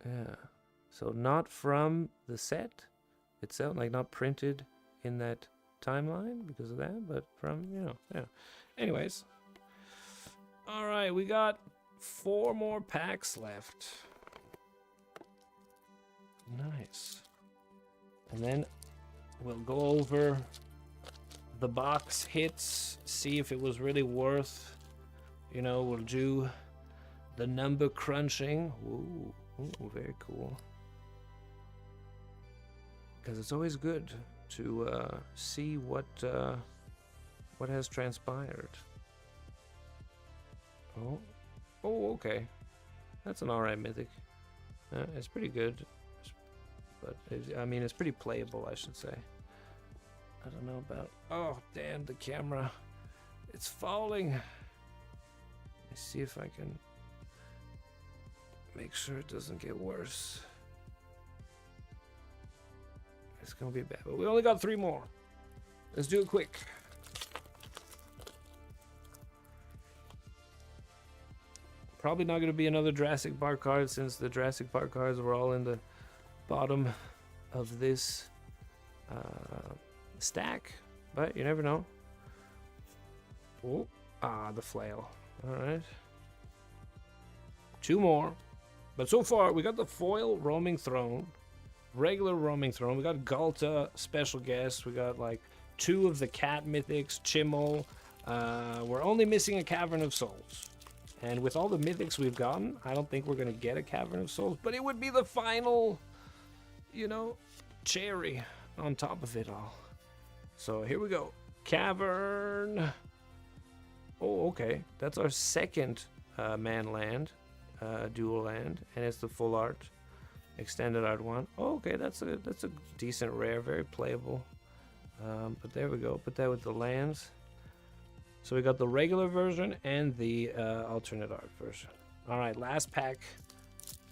B: Yeah. So not from the set itself, like not printed in that timeline because of that, but from, you know, yeah. Anyways. Alright, we got 4 more packs left. Nice. And then we'll go over the box hits, see if it was really worth, you know, we'll do the number crunching. Ooh, very cool. Because it's always good to see what has transpired. Oh, okay. That's an alright mythic. It's pretty good. But, I mean, it's pretty playable, I should say. I don't know about... Oh, damn, the camera. It's falling. Let me see if I can make sure it doesn't get worse. It's going to be bad. But we only got 3 more. Let's do it quick. Probably not going to be another Jurassic Park card since the Jurassic Park cards were all in the bottom of this stack, but you never know. Oh, the flail. All right, 2 more, but so far we got the foil roaming throne, regular roaming throne. We got Galta special guest. We got like 2 of the cat mythics, Chimmel. We're only missing a Cavern of Souls. And with all the mythics we've gotten, I don't think we're going to get a Cavern of Souls, but it would be the final, you know, cherry on top of it all. So here we go. Cavern. Oh, okay. That's our second man land, dual land, and it's the full art, extended art one. Oh, okay, that's a decent rare, very playable. But there we go. Put that with the lands. So we got the regular version and the alternate art version. All right, last pack.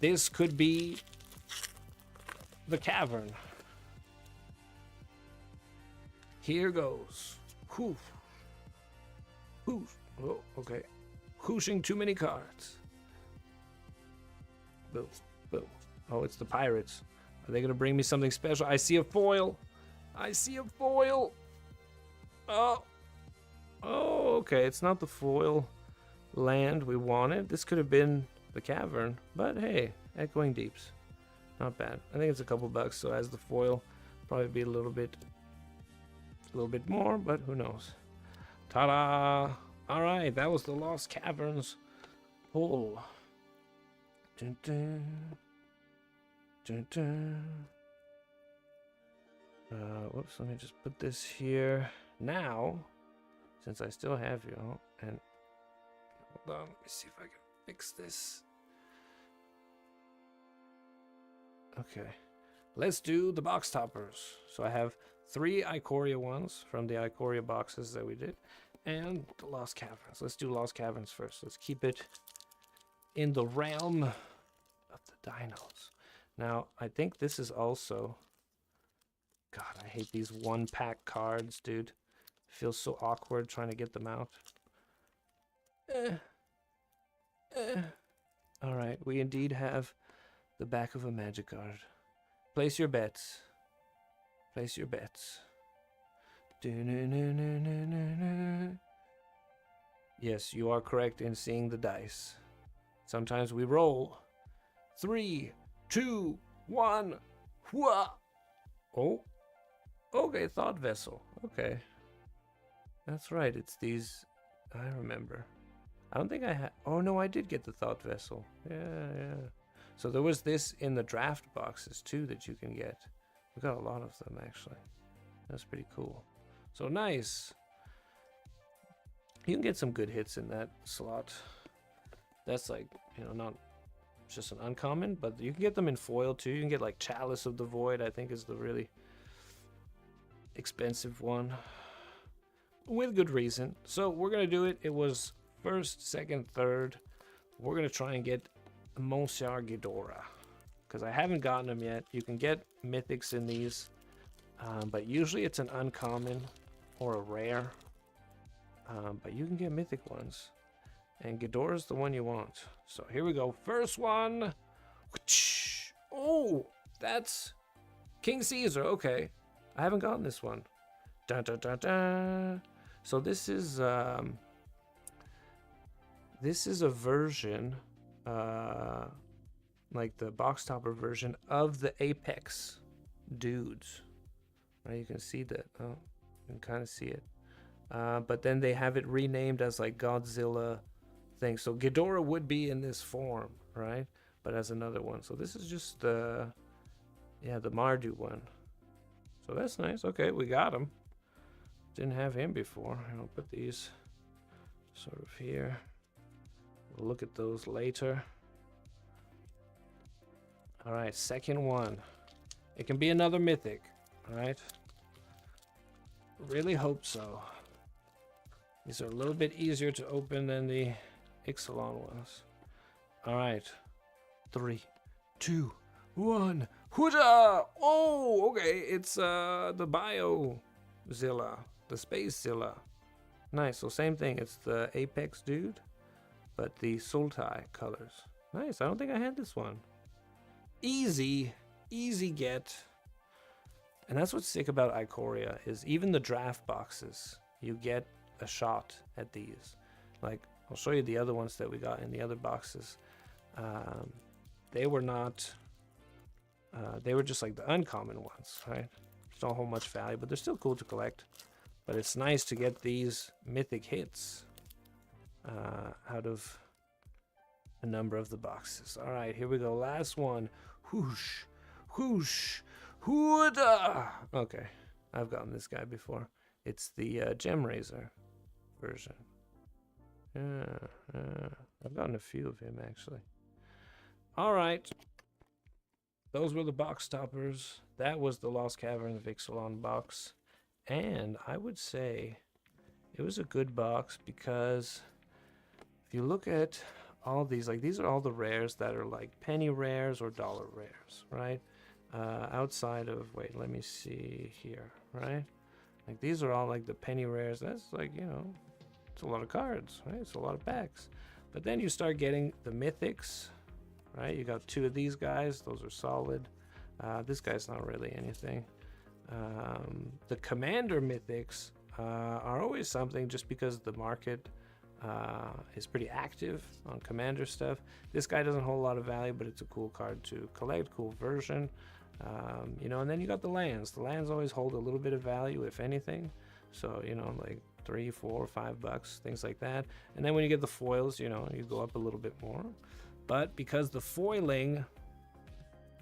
B: This could be the Cavern. Here goes. Whew. Whew. Oh, okay. Whooshing too many cards. Boom. Boom. Oh, it's the pirates. Are they going to bring me something special? I see a foil. I see a foil. Oh. Oh, okay. It's not the foil land we wanted. This could have been the Cavern. But hey, Echoing Deeps. Not bad. I think it's a couple bucks, so as the foil, probably be a little bit more, but who knows. Ta-da! Alright, that was the Lost Caverns pull. Dun, dun. Dun, dun. Whoops, let me just put this here. Now, since I still have you, and hold on, let me see if I can fix this. Okay, let's do the box toppers. So I have 3 Ikoria ones from the Ikoria boxes that we did, and the Lost Caverns. Let's do Lost Caverns first. Let's keep it in the realm of the dinos. Now, I think this is also... God, I hate these one-pack cards, dude. Feels so awkward trying to get them out. Alright, we indeed have the back of a magic card. Place your bets. Place your bets. Yes, you are correct in seeing the dice. Sometimes we roll. 3, 2, 1. Whoa! Oh. Okay, Thought Vessel. Okay. That's right, it's these... I remember. I don't think I had... Oh, no, I did get the Thought Vessel. Yeah. So there was this in the draft boxes, too, that you can get. We got a lot of them, actually. That's pretty cool. So nice. You can get some good hits in that slot. That's like, not just an uncommon, but you can get them in foil, too. You can get, like, Chalice of the Void, I think is the really expensive one. With good reason. So we're going to do it. It was first, second, third. We're going to try and get Monsieur Ghidorah, because I haven't gotten him yet. You can get mythics in these, but usually it's an uncommon or a rare, but you can get mythic ones, and Ghidorah's the one you want. So here we go. First one. Oh, that's King Caesar. Okay, I haven't gotten this one. Dun, dun, dun, dun. So this is a version, like the box topper version of the Apex dudes. Right, you can see that. Oh, you can kind of see it. But then they have it renamed as like Godzilla thing. So Ghidorah would be in this form, right? But as another one. So this is just the Mardu one. So that's nice. Okay, we got him. Didn't have him before. I'll put these sort of here. We'll look at those later. All right, second one. It can be another mythic, all right? Really hope so. These are a little bit easier to open than the Ixalan ones. All right, 3, 2, 1. Huda! Oh, okay. It's the Bio-Zilla, the Space-Zilla. Nice. So same thing. It's the Apex dude, but the Sultai colors. Nice. I don't think I had this one. Easy get. And that's what's sick about Ikoria is even the draft boxes, you get a shot at these. Like, I'll show you the other ones that we got in the other boxes. They were not... they were just like the uncommon ones, right? Don't hold much value, but they're still cool to collect. But it's nice to get these mythic hits out of a number of the boxes. All right, here we go. Last one. Whoosh, whoosh, hooda. Okay, I've gotten this guy before. It's the Gem Razor version. Yeah, I've gotten a few of him, actually. All right. Those were the box toppers. That was the Lost Caverns of Ixalan box. And I would say it was a good box because if you look at all these, like these are all the rares that are like penny rares or dollar rares, right? Outside of, wait, let me see here, right? Like these are all like the penny rares. That's like, it's a lot of cards, right? It's a lot of packs. But then you start getting the mythics, right? You got 2 of these guys. Those are solid. This guy's not really anything. The commander mythics are always something just because the market is pretty active on commander stuff. This guy doesn't hold a lot of value, but it's a cool card to collect, cool version. And then you got the lands. The lands always hold a little bit of value, if anything. So, like $3, $4, $5, things like that. And then when you get the foils, you go up a little bit more. But because the foiling,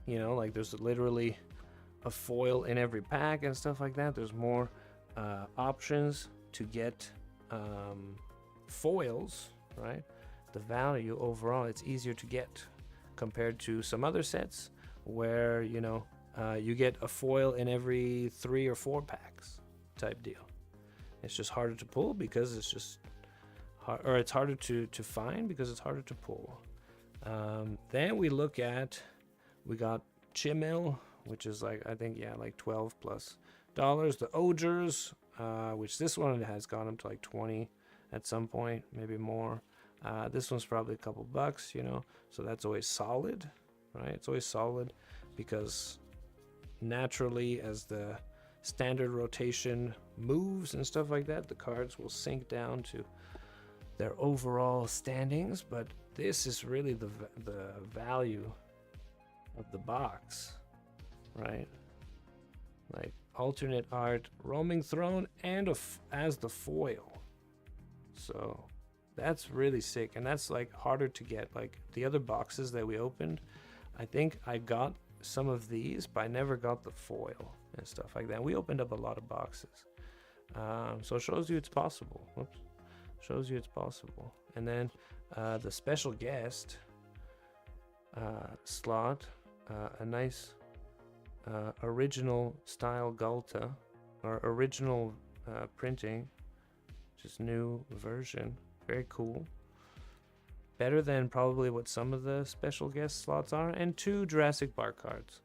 B: like there's literally a foil in every pack and stuff like that, there's more options to get foils, right? The value overall, it's easier to get compared to some other sets where, you get a foil in every 3 or 4 packs type deal. It's just harder to pull because it's just hard, or it's harder to find because it's harder to pull. Then we got Chimel, which is like, I think, yeah, like $12+ The Ogres, which this one has gone up to like 20 at some point, maybe more. This one's probably a couple bucks, you know, so that's always solid, right? It's always solid because naturally, as the standard rotation moves and stuff like that, the cards will sink down to their overall standings. But this is really the value of the box, right? Like alternate art, roaming throne, and as the foil. So that's really sick, and that's like harder to get. Like the other boxes that we opened, I think I got some of these, but I never got the foil and stuff like that. We opened up a lot of boxes, so it shows you it's possible. Whoops. Shows you it's possible. And then the special guest slot, a nice original style Galta, or original printing, just new version. Very cool. Better than probably what some of the special guest slots are. And 2 Jurassic Park cards.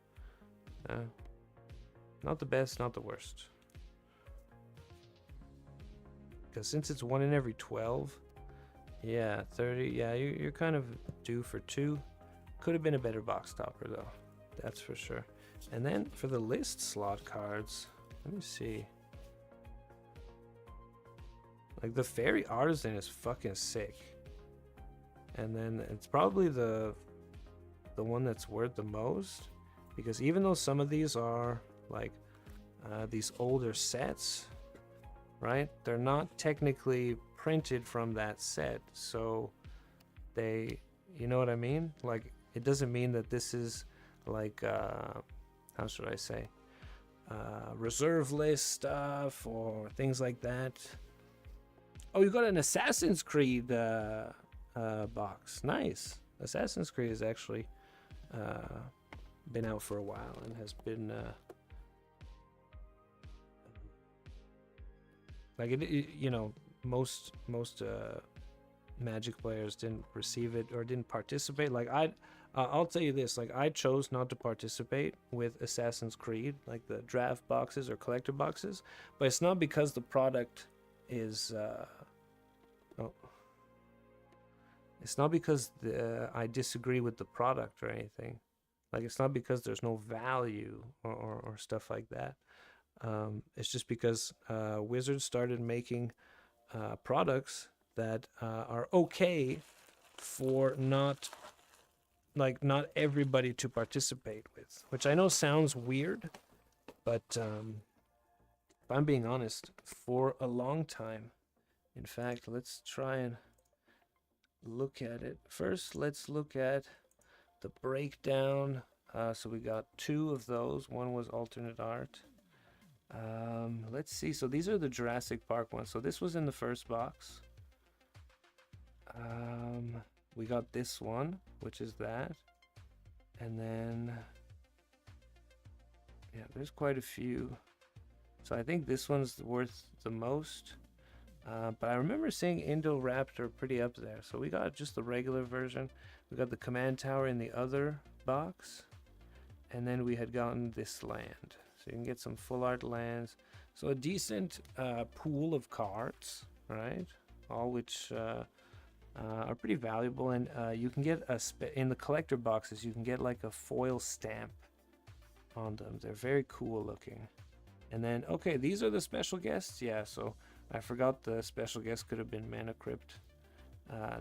B: Not the best, not the worst. Because since it's 1 in every 12, yeah, 30, yeah, you're kind of due for 2. Could have been a better box topper though, that's for sure. And then for the list slot cards, let me see. Like the Fairy Artisan is fucking sick. And then it's probably the one that's worth the most, because even though some of these are like these older sets, right? They're not technically printed from that set, so they, you know what I mean? Like it doesn't mean that this is like how should I say, reserve list stuff or things like that. Oh, you got an Assassin's Creed box. Nice. Assassin's Creed has actually been out for a while and has been like it, you know, most Magic players didn't receive it or didn't participate. Like I'll tell you this, like I chose not to participate with Assassin's Creed, like the draft boxes or collector boxes, but it's not because the product is it's not because I disagree with the product or anything. Like it's not because there's no value or stuff like that. It's just because Wizards started making products that are okay for not everybody to participate with, which I know sounds weird, but if I'm being honest, for a long time, in fact, let's try and look at it. First, let's look at the breakdown. So we got 2 of those. One was alternate art. Let's see. So these are the Jurassic Park ones. So this was in the first box. We got this one, which is that. And then, yeah, there's quite a few. So I think this one's worth the most. But I remember seeing Indoraptor pretty up there. So we got just the regular version. We got the command tower in the other box. And then we had gotten this land. So you can get some full art lands. So a decent pool of cards, right? All which are pretty valuable. And you can get in the collector boxes, you can get like a foil stamp on them. They're very cool looking. And then, okay, these are the special guests. Yeah, so I forgot the special guest could have been Mana Crypt.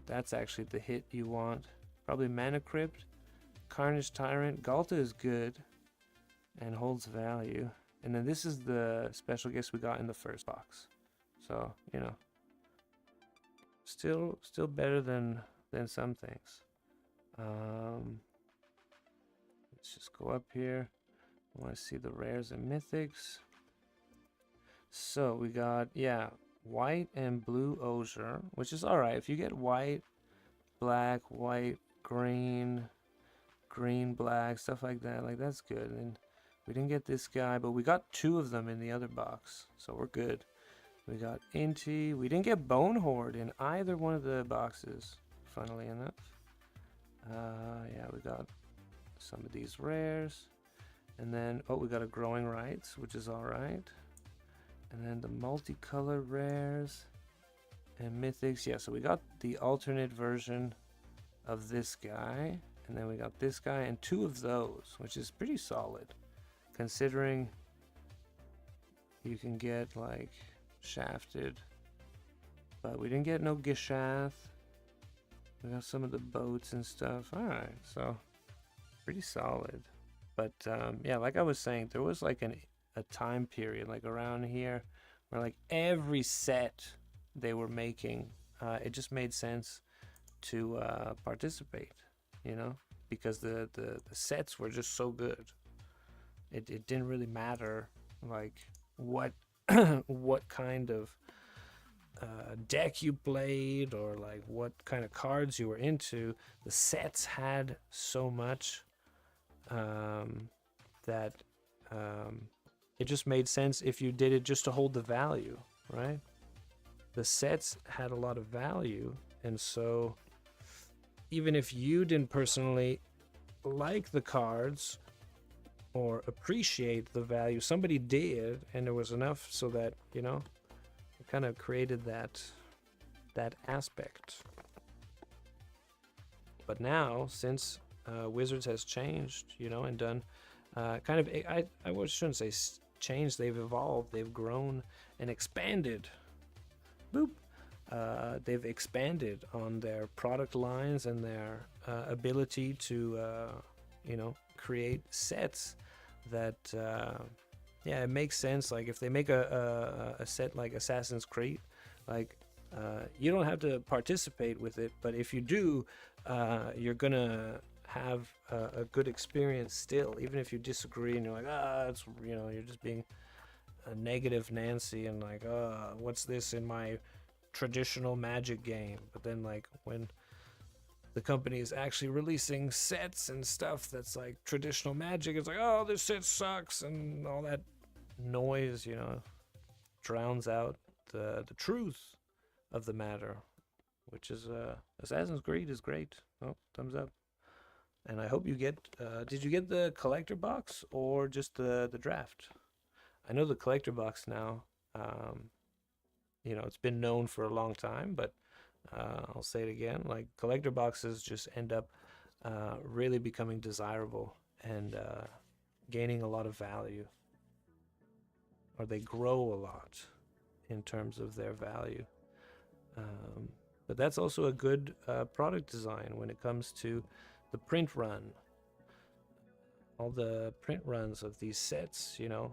B: That's actually the hit you want. Probably Mana Crypt, Carnage Tyrant. Galta is good and holds value. And then this is the special guest we got in the first box. So, you know, still better than some things. Let's just go up here. I want to see the rares and mythics. So we got, yeah, white and blue Osier, which is alright. If you get white, black, white, green, black, stuff like that, like that's good. And we didn't get this guy, but we got 2 of them in the other box, so we're good. We got Inti. We didn't get Bone Horde in either one of the boxes, funnily enough. Yeah, we got some of these rares. And then, oh, we got a growing rights, which is alright. And then the multicolor rares and mythics. Yeah, so we got the alternate version of this guy. And then we got this guy and 2 of those, which is pretty solid. Considering you can get like shafted. But we didn't get no Gishath. We got some of the boats and stuff. Alright, so pretty solid. But yeah, like I was saying, there was like a time period like around here where like every set they were making, it just made sense to participate, you know, because the sets were just so good. It didn't really matter like what what kind of deck you played or like what kind of cards you were into. The sets had so much that it just made sense if you did it just to hold the value, right? The sets had a lot of value, and so even if you didn't personally like the cards or appreciate the value, somebody did, and there was enough so that, you know, it kind of created that aspect. But now, since Wizards has changed, you know, and done kind of, I shouldn't say changed, they've evolved, they've grown and expanded. Boop. They've expanded on their product lines and their ability to, you know, create sets that, yeah, it makes sense. Like if they make a set like Assassin's Creed, like you don't have to participate with it, but if you do, you're gonna have a good experience still, even if you disagree and you're like, it's, you know, you're just being a negative Nancy and like, what's this in my traditional Magic game? But then like when the company is actually releasing sets and stuff that's like traditional Magic, it's like, oh, this set sucks, and all that noise, you know, drowns out the truth of the matter, which is Assassin's Creed is great. Oh, thumbs up. And I hope you get, did you get the collector box or just the draft? I know the collector box now, you know, it's been known for a long time, but I'll say it again, like collector boxes just end up really becoming desirable and gaining a lot of value, or they grow a lot in terms of their value. But that's also a good product design when it comes to the print run. All the print runs of these sets, you know,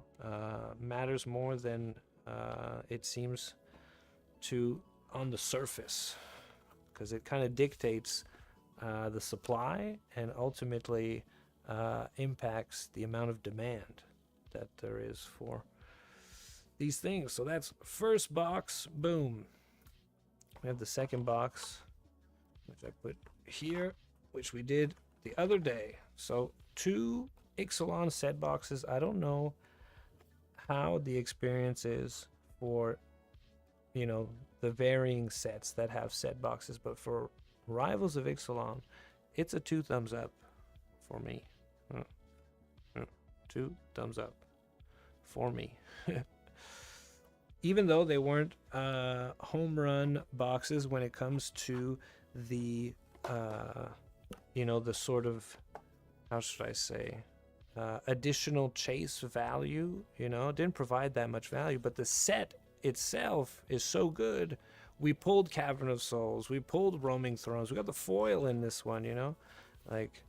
B: matters more than it seems to on the surface, because it kind of dictates the supply and ultimately impacts the amount of demand that there is for these things. So that's first box, boom. We have the second box, which I put here, which we did the other day. So 2 Ixalan set boxes. I don't know how the experience is for, you know, the varying sets that have set boxes, but for Rivals of Ixalan, it's a 2 thumbs up for me. 2 thumbs up for me. Even though they weren't home run boxes when it comes to the, you know, the sort of, how should I say, additional chase value, you know, it didn't provide that much value, but the set itself is so good. We pulled Cavern of Souls, we pulled Roaming Thrones, we got the foil in this one, you know, like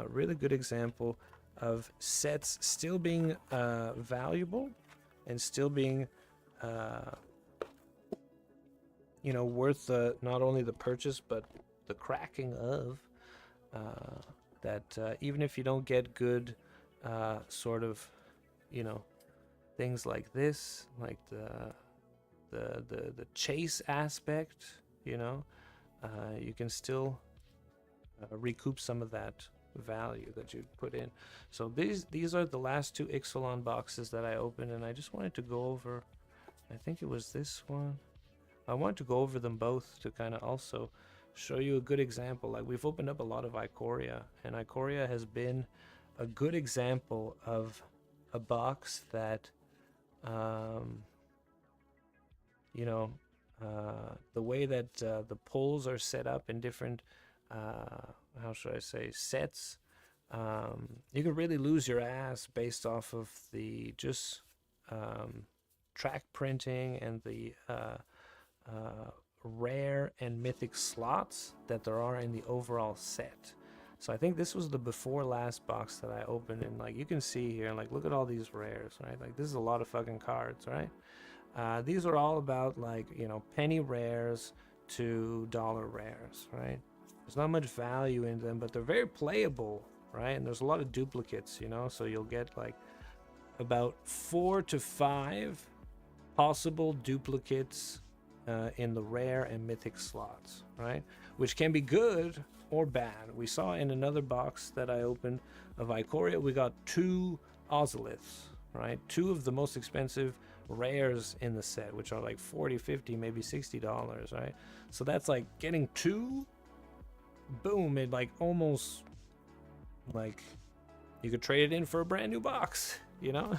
B: really good example of sets still being valuable and still being you know, worth not only the purchase but the cracking of that. Even if you don't get good sort of, you know, things like this, like the chase aspect, you know, you can still recoup some of that value that you put in. So these are the last 2 Ixalan boxes that I opened, and I just wanted to go over, I think it was this one. I wanted to go over them both to kind of also show you a good example. Like, we've opened up a lot of Ikoria, and Ikoria has been a good example of a box that, you know, the way that the pulls are set up in different, how should I say, sets, you could really lose your ass based off of the just track printing and the rare and mythic slots that there are in the overall set. So I think this was the before last box that I opened, and like you can see here, like look at all these rares, right? Like this is a lot of fucking cards, right? These are all about like, you know, penny rares to dollar rares, right? There's not much value in them, but they're very playable, right? And there's a lot of duplicates, you know, so you'll get like about 4 to 5 possible duplicates in the rare and mythic slots, right? Which can be good or bad. We saw in another box that I opened of Ikoria, we got 2 Ozoliths, right? 2 of the most expensive rares in the set, which are like 40, 50, maybe $60, right? So that's like getting 2, boom, it like almost like you could trade it in for a brand new box, you know?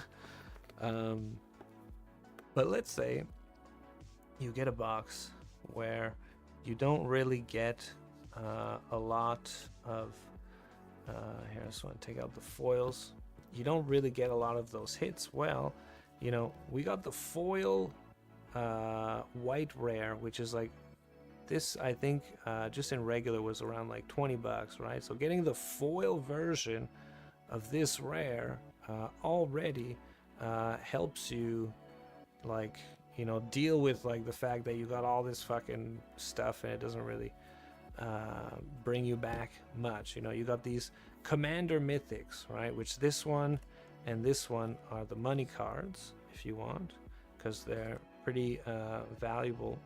B: But let's say you get a box where you don't really get a lot of here, I just want to take out the foils. You don't really get a lot of those hits. Well, you know, we got the foil white rare, which is like this, I think just in regular was around like $20, right? So getting the foil version of this rare already helps you, like, you know, deal with like the fact that you got all this fucking stuff and it doesn't really bring you back much. You know, you got these commander mythics, right? Which this one and this one are the money cards, if you want, because they're pretty valuable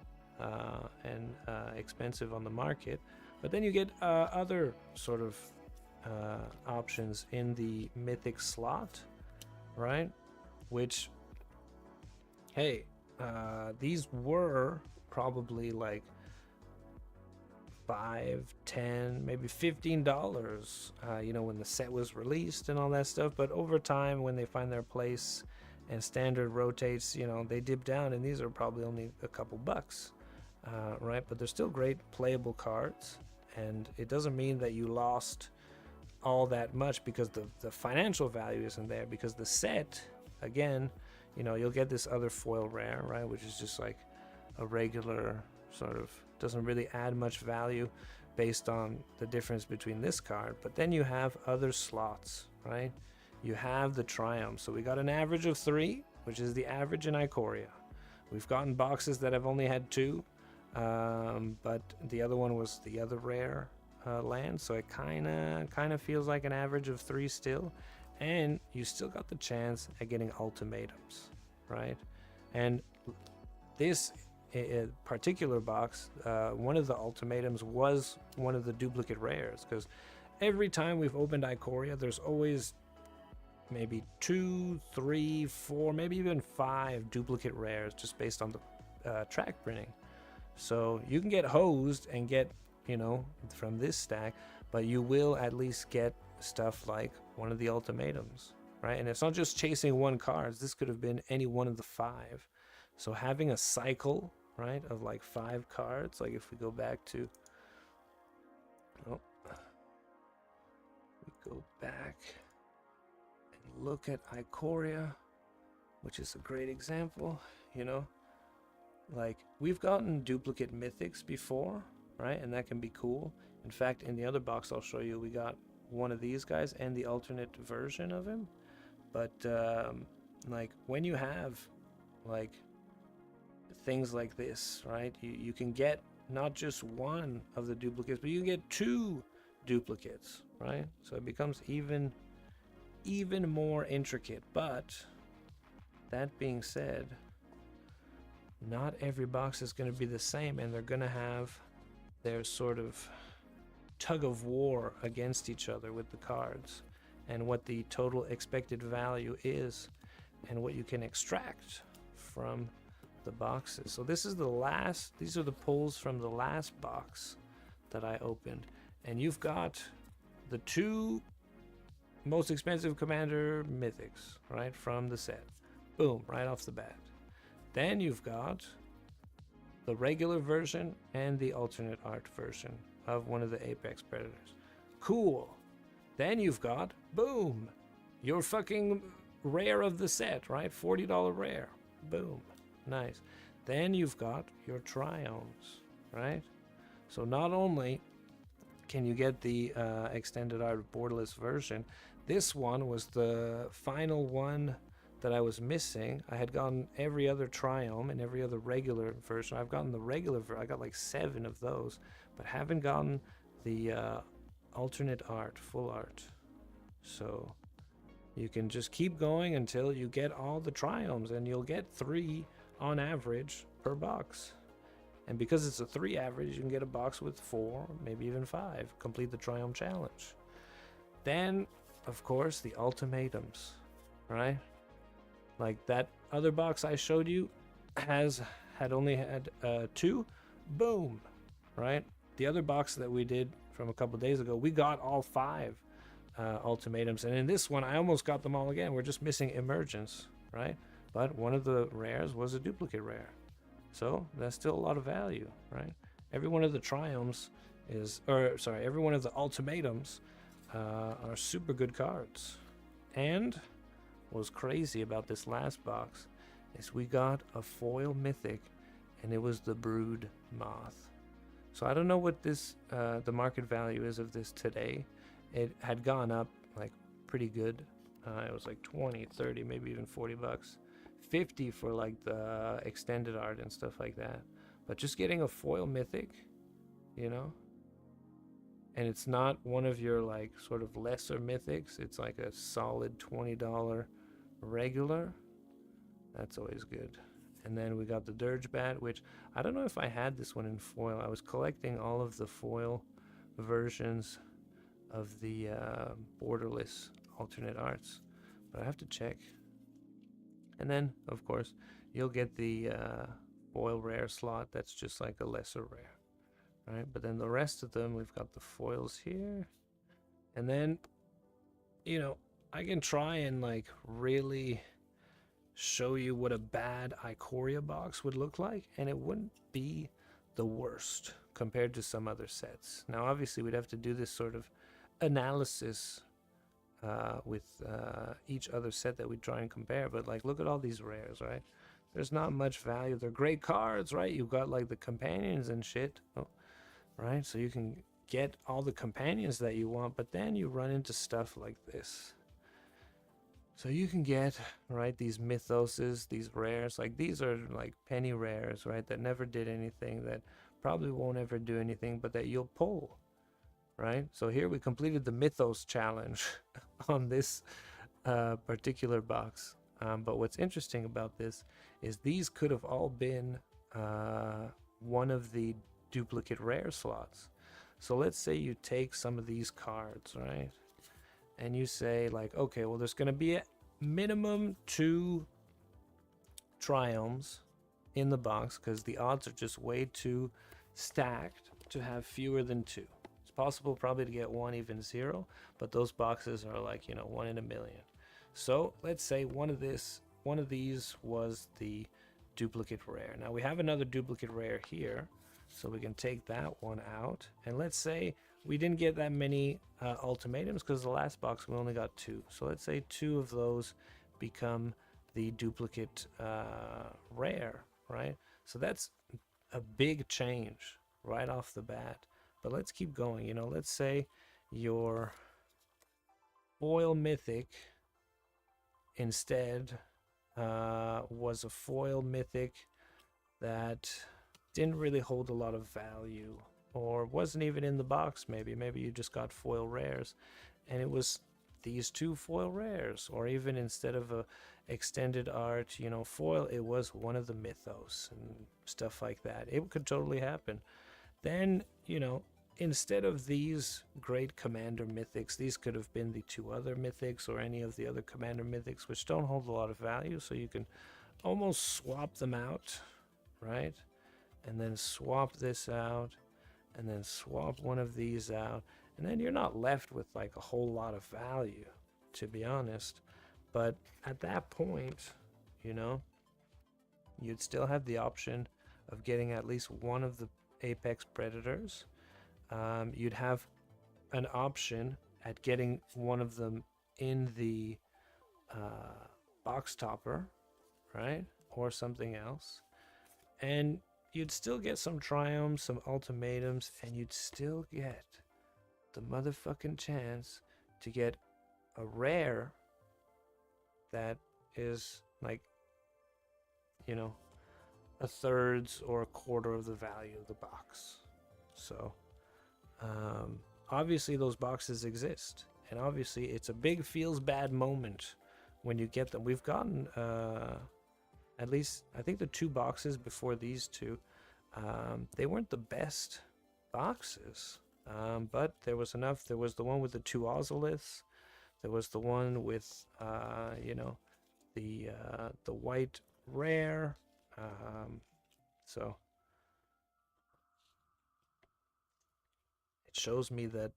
B: and expensive on the market. But then you get other sort of options in the mythic slot, right? Which, hey, these were probably like $5, $10, maybe $15, you know, when the set was released and all that stuff. But over time, when they find their place and standard rotates, you know, they dip down, and these are probably only a couple bucks, right? But they're still great playable cards, and it doesn't mean that you lost all that much because the financial value isn't there, because the set, again, you know, you'll get this other foil rare, right, which is just like a regular sort of, doesn't really add much value based on the difference between this card. But then you have other slots, right? You have the Triumph. So we got an average of 3, which is the average in Ikoria. We've gotten boxes that have only had 2, but the other one was the other rare land, so it kind of feels like an average of 3 still. And you still got the chance at getting ultimatums, right? And this particular box, one of the ultimatums was one of the duplicate rares, because every time we've opened Ikoria, there's always maybe 2, 3, 4, maybe even 5 duplicate rares just based on the track printing. So you can get hosed and get, you know, from this stack, but you will at least get stuff like one of the ultimatums, right? And it's not just chasing one card. This could have been any one of the 5. So having a cycle, right, of like 5 cards, like if we go back to, we go back and look at Ikoria, which is a great example, you know, like we've gotten duplicate mythics before, right? And that can be cool. In fact, in the other box I'll show you, we got one of these guys and the alternate version of him. But like when you have like things like this, right, you can get not just one of the duplicates, but you can get 2 duplicates, right? So it becomes even more intricate. But that being said, not every box is going to be the same, and they're going to have their sort of tug of war against each other with the cards and what the total expected value is and what you can extract from the boxes. So this is the last, these are the pulls from the last box that I opened, and you've got the 2 most expensive commander mythics, right, from the set. Boom, right off the bat. Then you've got the regular version and the alternate art version of one of the Apex Predators. Cool. Then you've got, boom, your fucking rare of the set, right? $40 rare. Boom. Nice. Then you've got your Triomes, right? So not only can you get the extended art borderless version, this one was the final one that I was missing. I had gotten every other Triome and every other regular version. I've gotten the regular I got like 7 of those, but haven't gotten the alternate art, full art. So you can just keep going until you get all the Triomes, and you'll get 3 on average per box. And because it's a 3 average, you can get a box with 4, maybe even 5. Complete the Triumph challenge. Then, of course, the ultimatums, right? Like that other box I showed you had only had 2. Boom, right? The other box that we did from a couple days ago, we got all 5 ultimatums. And in this one, I almost got them all again. We're just missing emergence, right? But one of the rares was a duplicate rare. So that's still a lot of value, right? Every one of the Triomes every one of the ultimatums are super good cards. And what was crazy about this last box is we got a foil mythic, and it was the Brood Moth. So I don't know what this the market value is of this today. It had gone up like pretty good. It was like 20, 30, maybe even $40. 50 for like the extended art and stuff like that. But just getting a foil mythic, you know, and it's not one of your like sort of lesser mythics, it's like a solid $20 regular. That's always good. And then we got the Dirge Bat, which I don't know if I had this one in foil. I was collecting all of the foil versions of the borderless alternate arts, but I have to check. And then, of course, you'll get the foil rare slot. That's just like a lesser rare, right? But then the rest of them, we've got the foils here. And then, you know, I can try and like really show you what a bad Ikoria box would look like, and it wouldn't be the worst compared to some other sets. Now, obviously, we'd have to do this sort of analysis with each other set that we try and compare, but like look at all these rares, right? There's not much value. They're great cards, right? You've got like the companions and shit, right? So you can get all the companions that you want, but then you run into stuff like this. So you can get, right, these mythoses, these rares, like these are like penny rares, right, that never did anything, that probably won't ever do anything, but that you'll pull, right? So here we completed the Mythos challenge on this particular box. But what's interesting about this is these could have all been one of the duplicate rare slots. So let's say you take some of these cards, right? And you say like, okay, well, there's going to be a minimum 2 Triomes in the box because the odds are just way too stacked to have fewer than 2. It's possible probably to get 1, even 0, but those boxes are like, you know, 1 in a million. So let's say one of these was the duplicate rare. Now we have another duplicate rare here, so we can take that one out. And let's say we didn't get that many ultimatums because the last box we only got 2. So let's say 2 of those become the duplicate rare, right? So that's a big change right off the bat. But let's keep going. You know, let's say your foil mythic instead was a foil mythic that didn't really hold a lot of value, or wasn't even in the box. Maybe you just got foil rares, and it was these 2 foil rares, or even instead of a extended art, you know, foil, it was one of the mythos and stuff like that. It could totally happen. Then, you know, instead of these great commander mythics, these could have been the 2 other mythics or any of the other commander mythics, which don't hold a lot of value, so you can almost swap them out, right? And then swap this out, and then swap one of these out, and then you're not left with like a whole lot of value, to be honest. But at that point, you know, you'd still have the option of getting at least one of the apex predators. You'd have an option at getting one of them in the box topper, right? Or something else. And you'd still get some triumphs, some ultimatums, and you'd still get the motherfucking chance to get a rare that is like, you know, a third or a quarter of the value of the box. So obviously those boxes exist, and obviously it's a big feels bad moment when you get them. We've gotten at least I think the 2 boxes before these 2, they weren't the best boxes, but there was enough. There was the one with the 2 ozoliths, there was the one with you know, the white rare, so it shows me that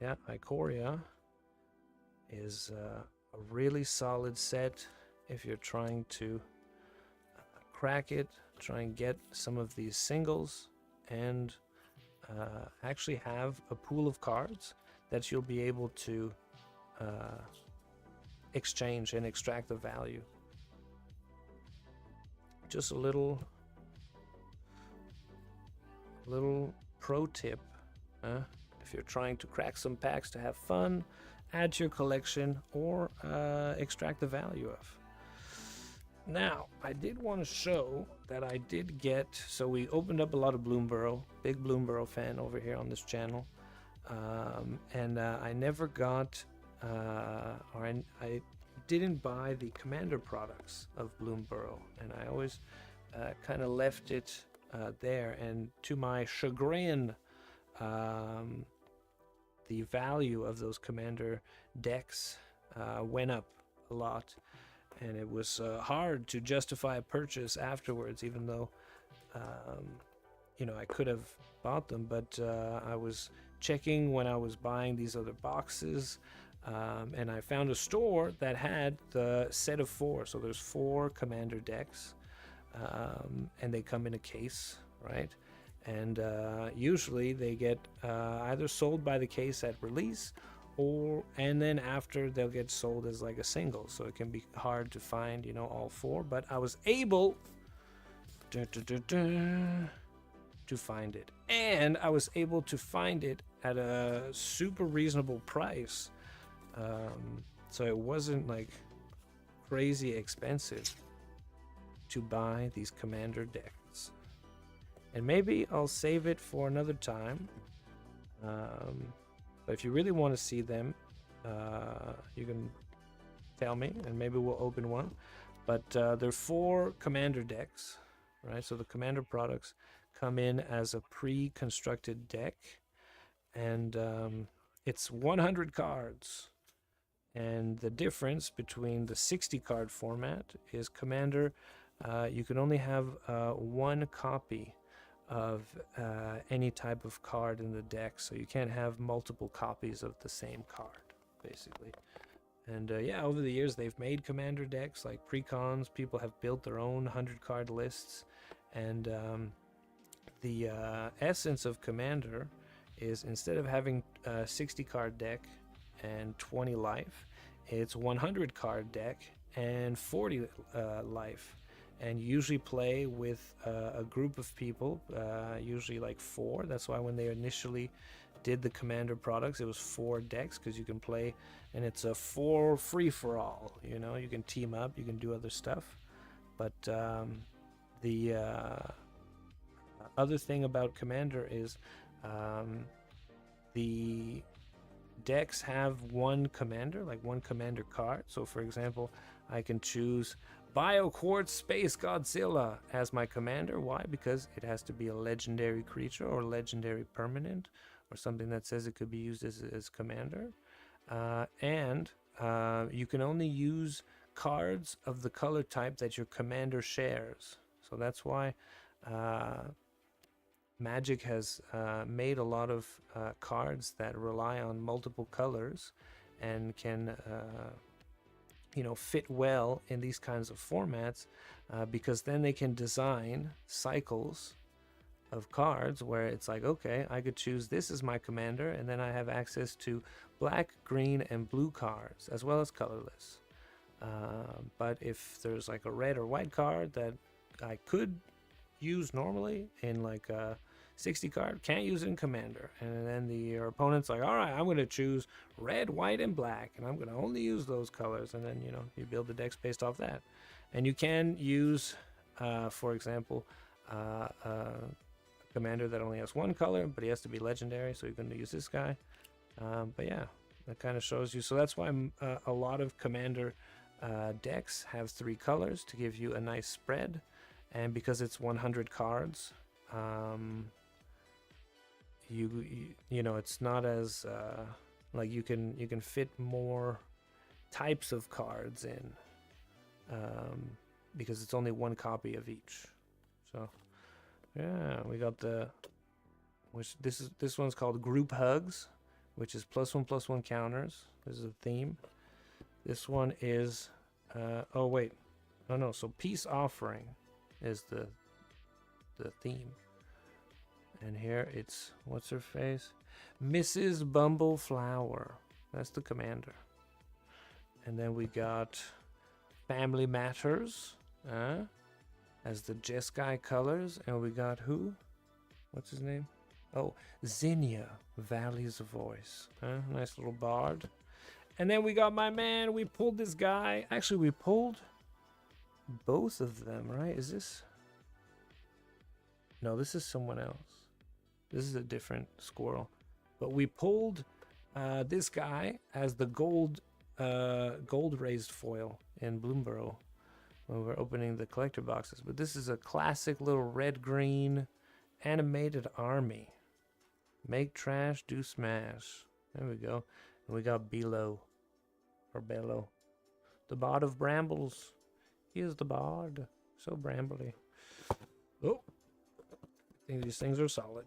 B: yeah, Ikoria is a really solid set if you're trying to crack it, try and get some of these singles, and actually have a pool of cards that you'll be able to exchange and extract the value. Just a little pro tip, if you're trying to crack some packs to have fun, add to your collection, or extract the value of. Now, I did want to show that I did get, so we opened up a lot of Bloomborough, big Bloomborough fan over here on this channel, and I never got, or I didn't buy the Commander products of Bloomborough, and I always kind of left it there, and to my chagrin, the value of those Commander decks went up a lot, and it was hard to justify a purchase afterwards, even though you know, I could have bought them, but I was checking when I was buying these other boxes, and I found a store that had the set of 4, so there's 4 Commander decks, and they come in a case, right? And usually they get either sold by the case at release, and then after they'll get sold as like a single, so it can be hard to find, you know, all 4. But I was able to find it, and I was able to find it at a super reasonable price, so it wasn't like crazy expensive to buy these Commander decks. And maybe I'll save it for another time. But if you really want to see them, you can tell me, and maybe we'll open one. But there are 4 Commander decks, right? So the Commander products come in as a pre-constructed deck, and it's 100 cards. And the difference between the 60 card format is Commander, you can only have 1 copy of any type of card in the deck, so you can't have multiple copies of the same card, basically. And yeah, over the years they've made Commander decks like precons. People have built their own 100 card lists, and the essence of Commander is, instead of having a 60 card deck and 20 life, it's 100 card deck and 40 life. And you usually play with a group of people, usually like 4. That's why when they initially did the Commander products, it was 4 decks, because you can play, and it's a 4 free-for-all. You know, you can team up, you can do other stuff. But the other thing about Commander is the decks have 1 commander, like 1 commander card. So for example, I can choose BioQuartz Space Godzilla as my commander. Why? Because it has to be a legendary creature or legendary permanent, or something that says it could be used as commander. And you can only use cards of the color type that your commander shares. So that's why Magic has made a lot of cards that rely on multiple colors and can fit well in these kinds of formats, because then they can design cycles of cards where it's like, okay, I could choose this as my commander, and then I have access to black, green, and blue cards as well as colorless. But if there's like a red or white card that I could use normally in like a 60 card, can't use it in commander, and then your opponent's like, all right, I'm going to choose red, white, and black, and I'm going to only use those colors, and then you build the decks based off that. And you can use for example a commander that only has one color, but he has to be legendary, so you're going to use this guy. But yeah, that kind of shows you. So that's why a lot of commander decks have 3 colors to give you a nice spread, and because it's 100 cards, it's not as like you can fit more types of cards in, because it's only 1 copy of each. So yeah, we got this one's called Group Hugs, which is +1/+1 counters. This is a theme. This one is so Peace Offering is the theme. And here it's, what's her face? Mrs. Bumbleflower. That's the commander. And then we got Family Matters as the Jeskai colors. And we got who? What's his name? Oh, Zinnia, Valley's Voice. Nice little bard. And then we got my man. We pulled this guy. Actually, we pulled both of them, right? Is this? No, this is someone else. This is a different squirrel. But we pulled this guy as the gold raised foil in Bloomborough when we were opening the collector boxes. But this is a classic little red-green animated army. Make trash, do smash. There we go. And we got Bello. Or Bello. The bard of brambles. He is the bard. So brambly. Oh. I think these things are solid.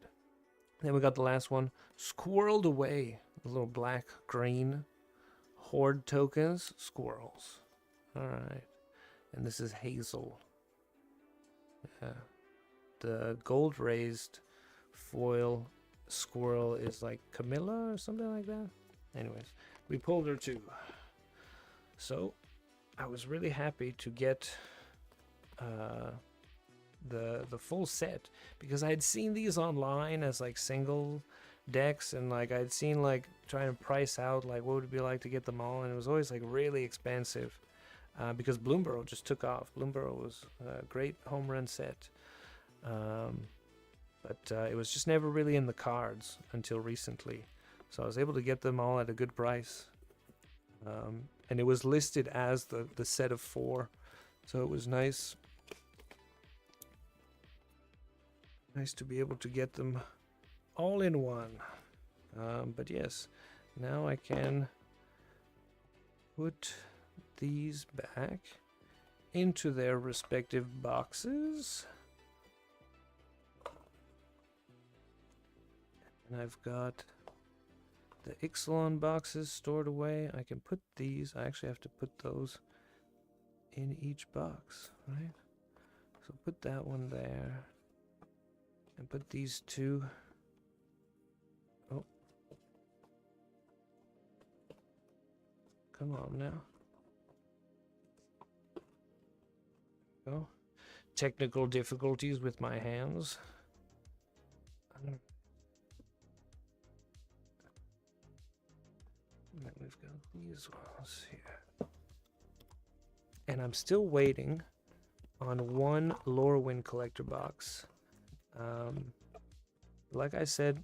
B: Then we got the last one. Squirreled Away. A little black-green. Horde tokens. Squirrels. Alright. And this is Hazel. Yeah. The gold raised foil squirrel is like Camilla or something like that. Anyways, we pulled her too. So I was really happy to get the full set, because I had seen these online as like single decks, and like I'd seen like trying to price out like what would it be like to get them all, and it was always like really expensive, because Bloomborough just took off. Bloomborough was a great home run set. But it was just never really in the cards until recently. So I was able to get them all at a good price. And it was listed as the set of 4. So it was nice. Nice to be able to get them all in one. But yes, now I can put these back into their respective boxes. And I've got the Ixalan boxes stored away. I can put these. I actually have to put those in each box, right? So put that one there. And put these 2. Oh. Come on now. Go. Technical difficulties with my hands. And we've got these ones here. And I'm still waiting on one Lorwyn collector box. Like I said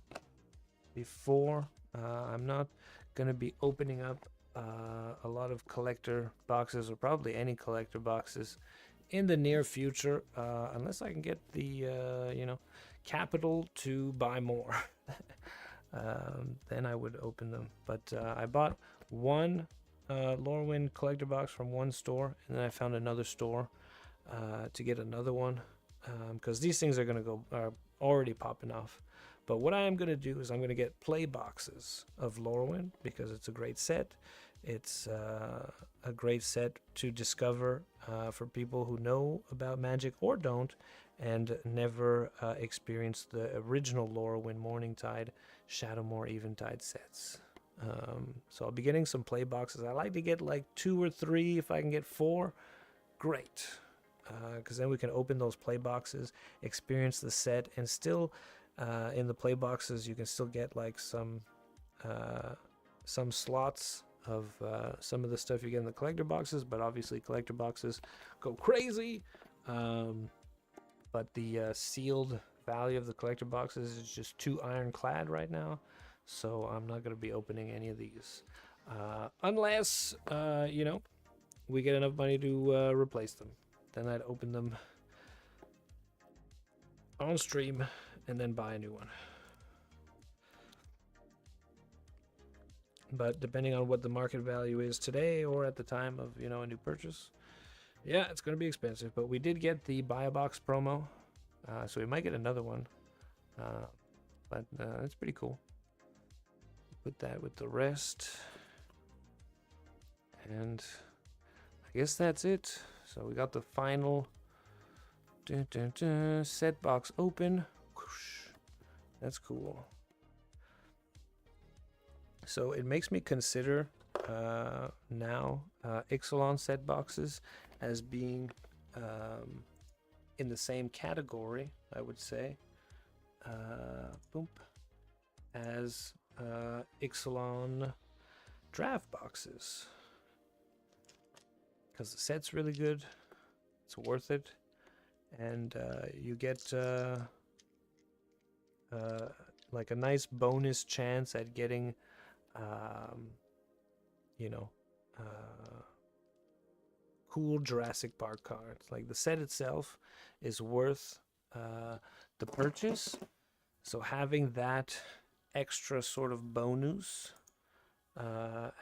B: before, I'm not going to be opening up a lot of collector boxes, or probably any collector boxes, in the near future, unless I can get the capital to buy more. Then I would open them. But I bought one Lorwyn collector box from one store, and then I found another store to get another one, because these things are going to go already popping off. But what I am going to do is I'm going to get play boxes of Lorwyn because it's a great set. It's a great set to discover for people who know about Magic or don't and never experienced the original Lorwyn Morningtide, Shadowmoor Eventide sets. So I'll be getting some play boxes. I like to get like 2 or 3. If I can get 4, great. Because then we can open those play boxes, experience the set, and still in the play boxes you can still get like some slots of some of the stuff you get in the collector boxes, but obviously collector boxes go crazy. But the sealed value of the collector boxes is just too ironclad right now, so I'm not going to be opening any of these unless we get enough money to replace them. Then I'd open them on stream and then buy a new one. But depending on what the market value is today or at the time of a new purchase, yeah, it's going to be expensive. But we did get the buy a box promo, so we might get another one. But it's pretty cool. Put that with the rest, and I guess that's it. So we got the final set box open. Whoosh. That's cool. So it makes me consider now Ixalan set boxes as being in the same category, I would say, as Ixalan draft boxes. Because the set's really good, it's worth it, and you get like a nice bonus chance at getting cool Jurassic Park cards. Like the set itself is worth the purchase, so having that extra sort of bonus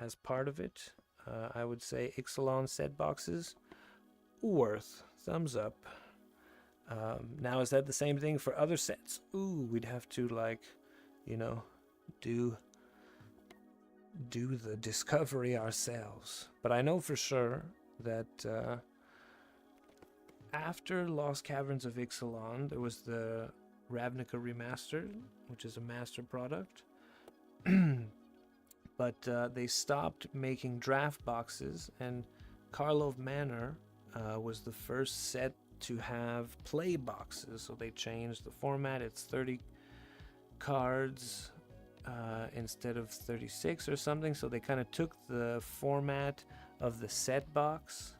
B: as part of it, I would say Ixalan set boxes, worth. Thumbs up. Now, is that the same thing for other sets? Ooh, we'd have to do the discovery ourselves. But I know for sure that after Lost Caverns of Ixalan, there was the Ravnica Remastered, which is a master product. But they stopped making draft boxes, and Karlov Manor was the first set to have play boxes. So they changed the format. It's 30 cards instead of 36 or something. So they kind of took the format of the set box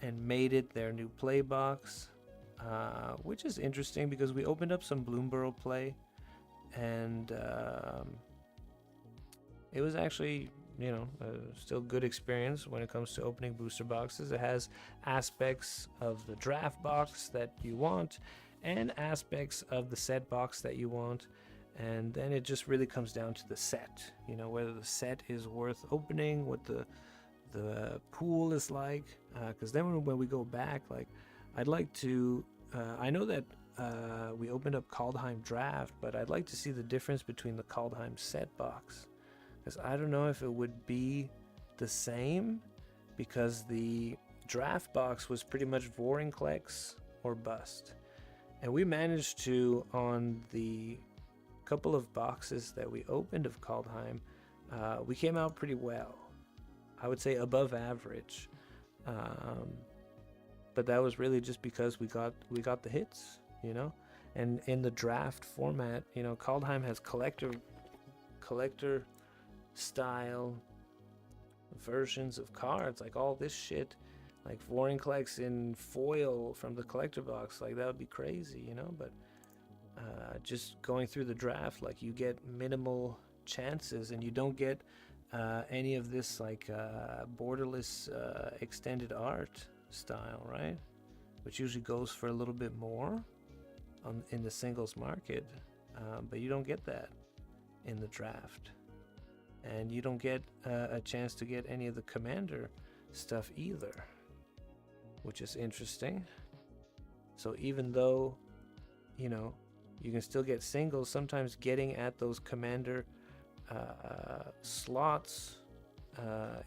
B: and made it their new play box, which is interesting because we opened up some Bloomborough play, and it was actually still good experience when it comes to opening booster boxes. It has aspects of the draft box that you want and aspects of the set box that you want, and then it just really comes down to the set, whether the set is worth opening, what the pool is like, because then when we go back, like, I'd like to I know that we opened up Kaldheim draft, but I'd like to see the difference between the Kaldheim set box, because I don't know if it would be the same, because the draft box was pretty much Vorinclex or bust, and we managed to, on the couple of boxes that we opened of Kaldheim, we came out pretty well. I would say above average, but that was really just because we got the hits, and in the draft format, Kaldheim has collector style versions of cards, like all this shit, like Vorinclex in foil from the collector box, like that would be crazy, but just going through the draft, like, you get minimal chances, and you don't get any of this like borderless extended art style, right, which usually goes for a little bit more in the singles market, but you don't get that in the draft, and you don't get a chance to get any of the commander stuff either, which is interesting. So even though you can still get singles. Sometimes getting at those commander slots,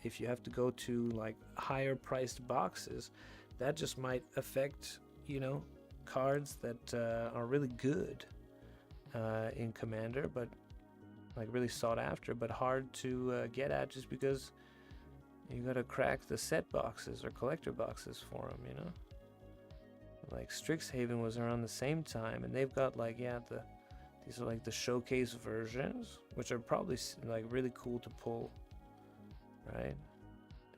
B: if you have to go to like higher priced boxes, that just might affect, you know, cards that are really good in commander, but like really sought after, but hard to get at just because you gotta crack the set boxes or collector boxes for them, you know. Like Strixhaven was around the same time, and they've got like, yeah, these are like the showcase versions, which are probably like really cool to pull, right?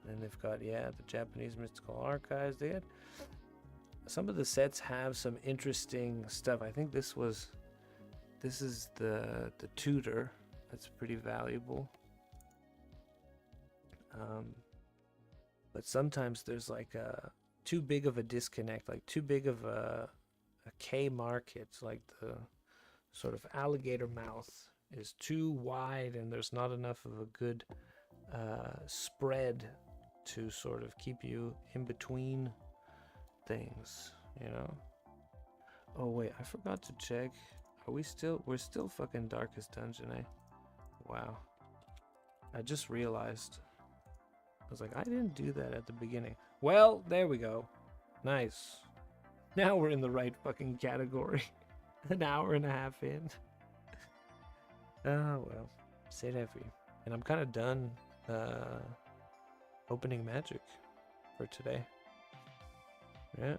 B: And then they've got, yeah, the Japanese Mystical Archives. They had some of the sets have some interesting stuff. I think this is the tutor. That's pretty valuable. But sometimes there's like too big of a disconnect, like too big of a K market, like the sort of alligator mouth is too wide and there's not enough of a good spread to sort of keep you in between things, you know. Oh wait, I forgot to check. We're still fucking Darkest Dungeon, eh? Wow. I just realized. I was like, I didn't do that at the beginning. Well, there we go. Nice. Now we're in the right fucking category. An hour and a half in. Oh, well. Say that for you. And I'm kind of done opening magic for today. Yeah.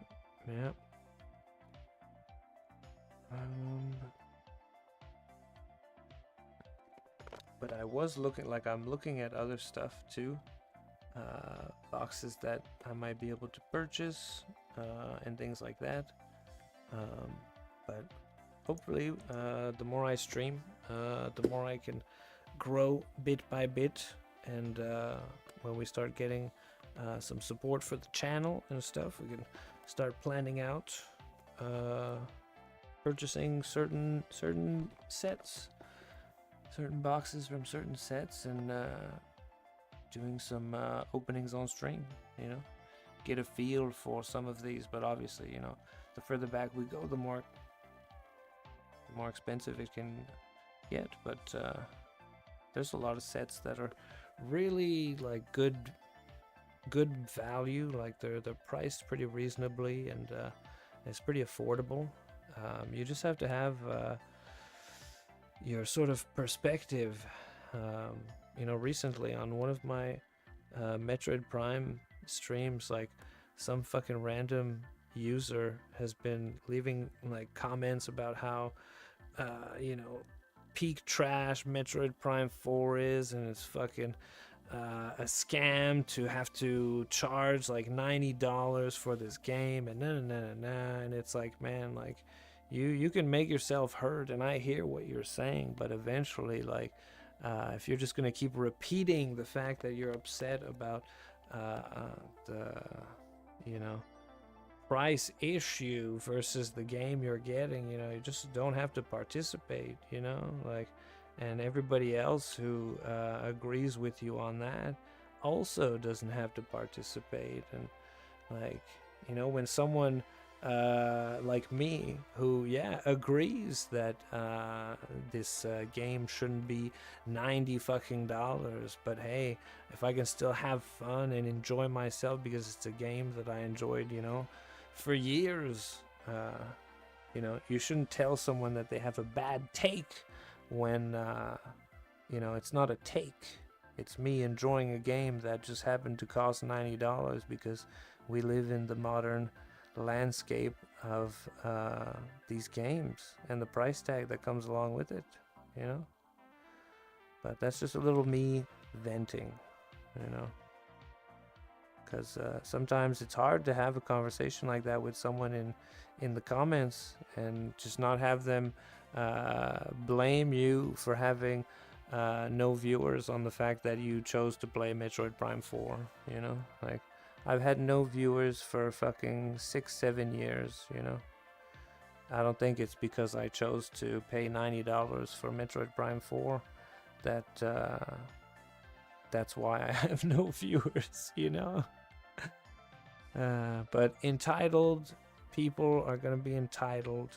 B: But I was looking, like I'm looking at other stuff too. Boxes that I might be able to purchase and things like that. But hopefully the more I stream, the more I can grow bit by bit. And when we start getting some support for the channel and stuff, we can start planning out purchasing certain sets, certain boxes from certain sets, and doing some openings on stream, you know, get a feel for some of these. But obviously, you know, the further back we go, the more expensive it can get. But there's a lot of sets that are really like good value, like they're priced pretty reasonably, and it's pretty affordable. You just have to have your sort of perspective. You know, recently on one of my Metroid Prime streams, like some fucking random user has been leaving like comments about how you know, peak trash Metroid Prime 4 is, and it's fucking a scam to have to charge like $90 for this game, and and it's like, man, like you can make yourself heard, and I hear what you're saying, but eventually, like if you're just gonna keep repeating the fact that you're upset about the, you know, price issue versus the game you're getting, you know, you just don't have to participate, you know, like, and everybody else who agrees with you on that also doesn't have to participate. And like, you know, when someone like me, who agrees that this game shouldn't be $90 fucking, but hey, if I can still have fun and enjoy myself because it's a game that I enjoyed, you know, for years, you know, you shouldn't tell someone that they have a bad take when you know, it's not a take, it's me enjoying a game that just happened to cost $90 because we live in the modern landscape of these games and the price tag that comes along with it, you know. But that's just a little me venting, you know, because sometimes it's hard to have a conversation like that with someone in the comments and just not have them blame you for having no viewers on the fact that you chose to play Metroid Prime 4, you know. Like, I've had no viewers for fucking 6-7 years, you know. I don't think it's because I chose to pay $90 for Metroid Prime 4 that that's why I have no viewers, you know. But entitled people are gonna be entitled,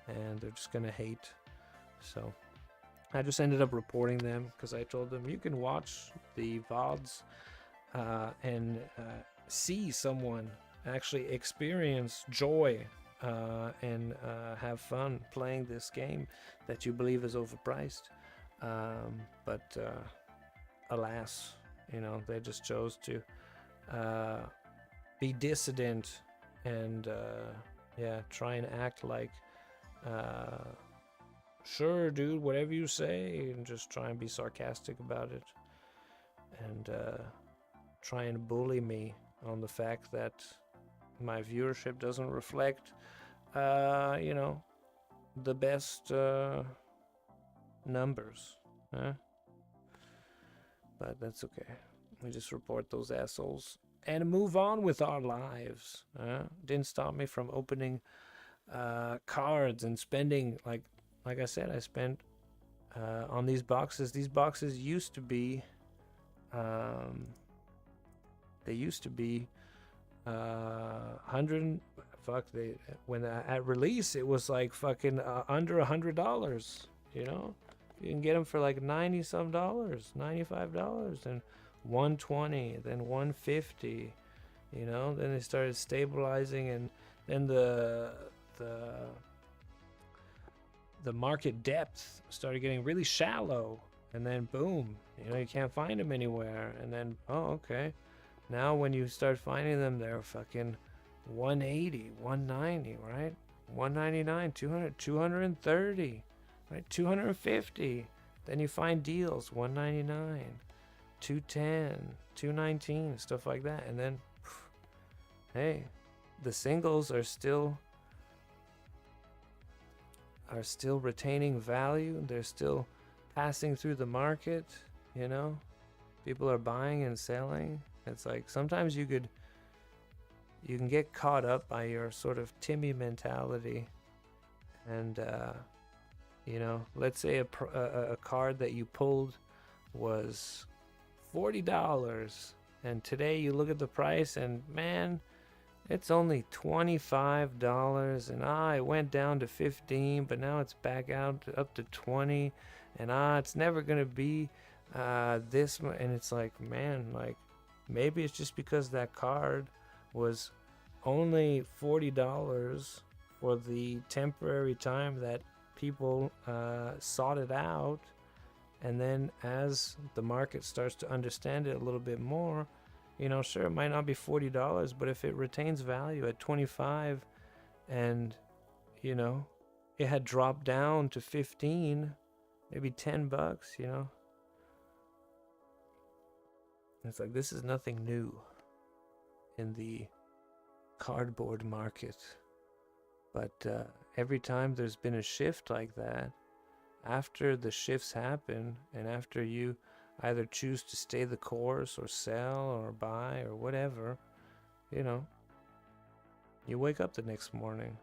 B: and they're just gonna hate. So I just ended up reporting them because I told them you can watch the VODs and see someone actually experience joy and have fun playing this game that you believe is overpriced. But alas, they just chose to be dissident and try and act like sure, dude, whatever you say, and just try and be sarcastic about it, and try and bully me on the fact that my viewership doesn't reflect, the best numbers. But that's okay. We just report those assholes and move on with our lives. Didn't stop me from opening cards and spending, like I said, I spent on these boxes. These boxes used to be, when at release it was like fucking under $100. You can get them for like $90 some, $95, and $120, then $150. Then they started stabilizing, and then the market depth started getting really shallow, and then boom, you can't find them anywhere. And then okay, now when you start finding them, they're fucking 180, 190, right? 199, 200, 230, right? 250. Then you find deals 199, 210, 219, stuff like that. And then hey, the singles are still retaining value. They're still passing through the market. People are buying and selling. It's like sometimes you can get caught up by your sort of Timmy mentality, and let's say a card that you pulled was $40, and today you look at the price and man, it's only $25, and it went down to 15, but now it's back up to 20, and it's never gonna be this much. And it's like, man, like maybe it's just because that card was only $40 for the temporary time that people sought it out, and then as the market starts to understand it a little bit more, sure, it might not be $40, but if it retains value at 25, and it had dropped down to 15, maybe $10, it's like, this is nothing new in the cardboard market. But every time there's been a shift like that, after the shifts happen, and after you either choose to stay the course or sell or buy or whatever, you wake up the next morning,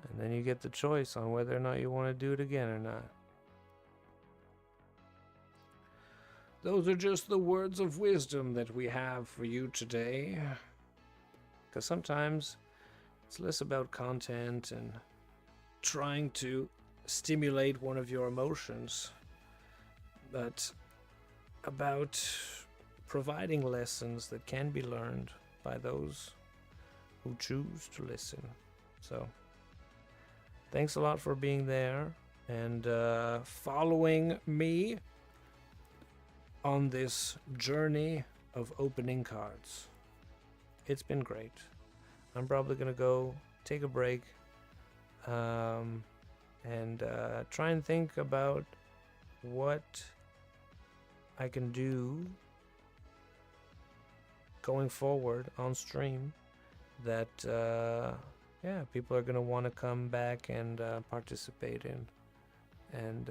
B: and then you get the choice on whether or not you want to do it again or not. Those are just the words of wisdom that we have for you today. Because sometimes it's less about content and trying to stimulate one of your emotions, but about providing lessons that can be learned by those who choose to listen. So, thanks a lot for being there and following me on this journey of opening cards. It's been great. I'm probably gonna go take a break and try and think about what I can do going forward on stream that people are gonna want to come back and participate in and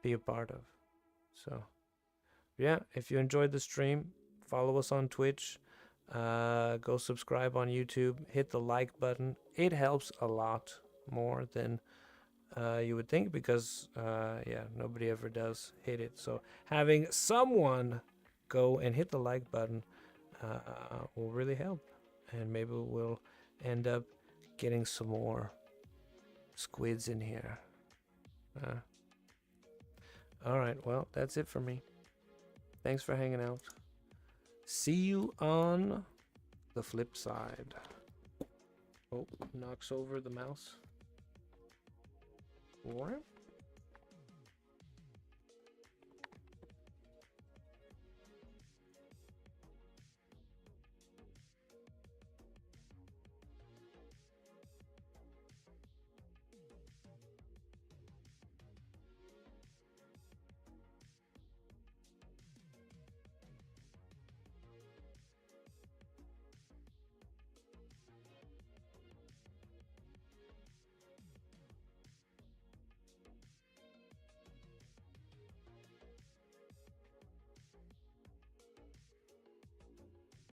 B: be a part of. So if you enjoyed the stream, follow us on Twitch, go subscribe on YouTube, hit the like button. It helps a lot more than you would think, because nobody ever does hit it. So having someone go and hit the like button will really help, and maybe we'll end up getting some more squids in here. Alright, well, that's it for me. Thanks for hanging out. See you on the flip side. Oh, knocks over the mouse. What?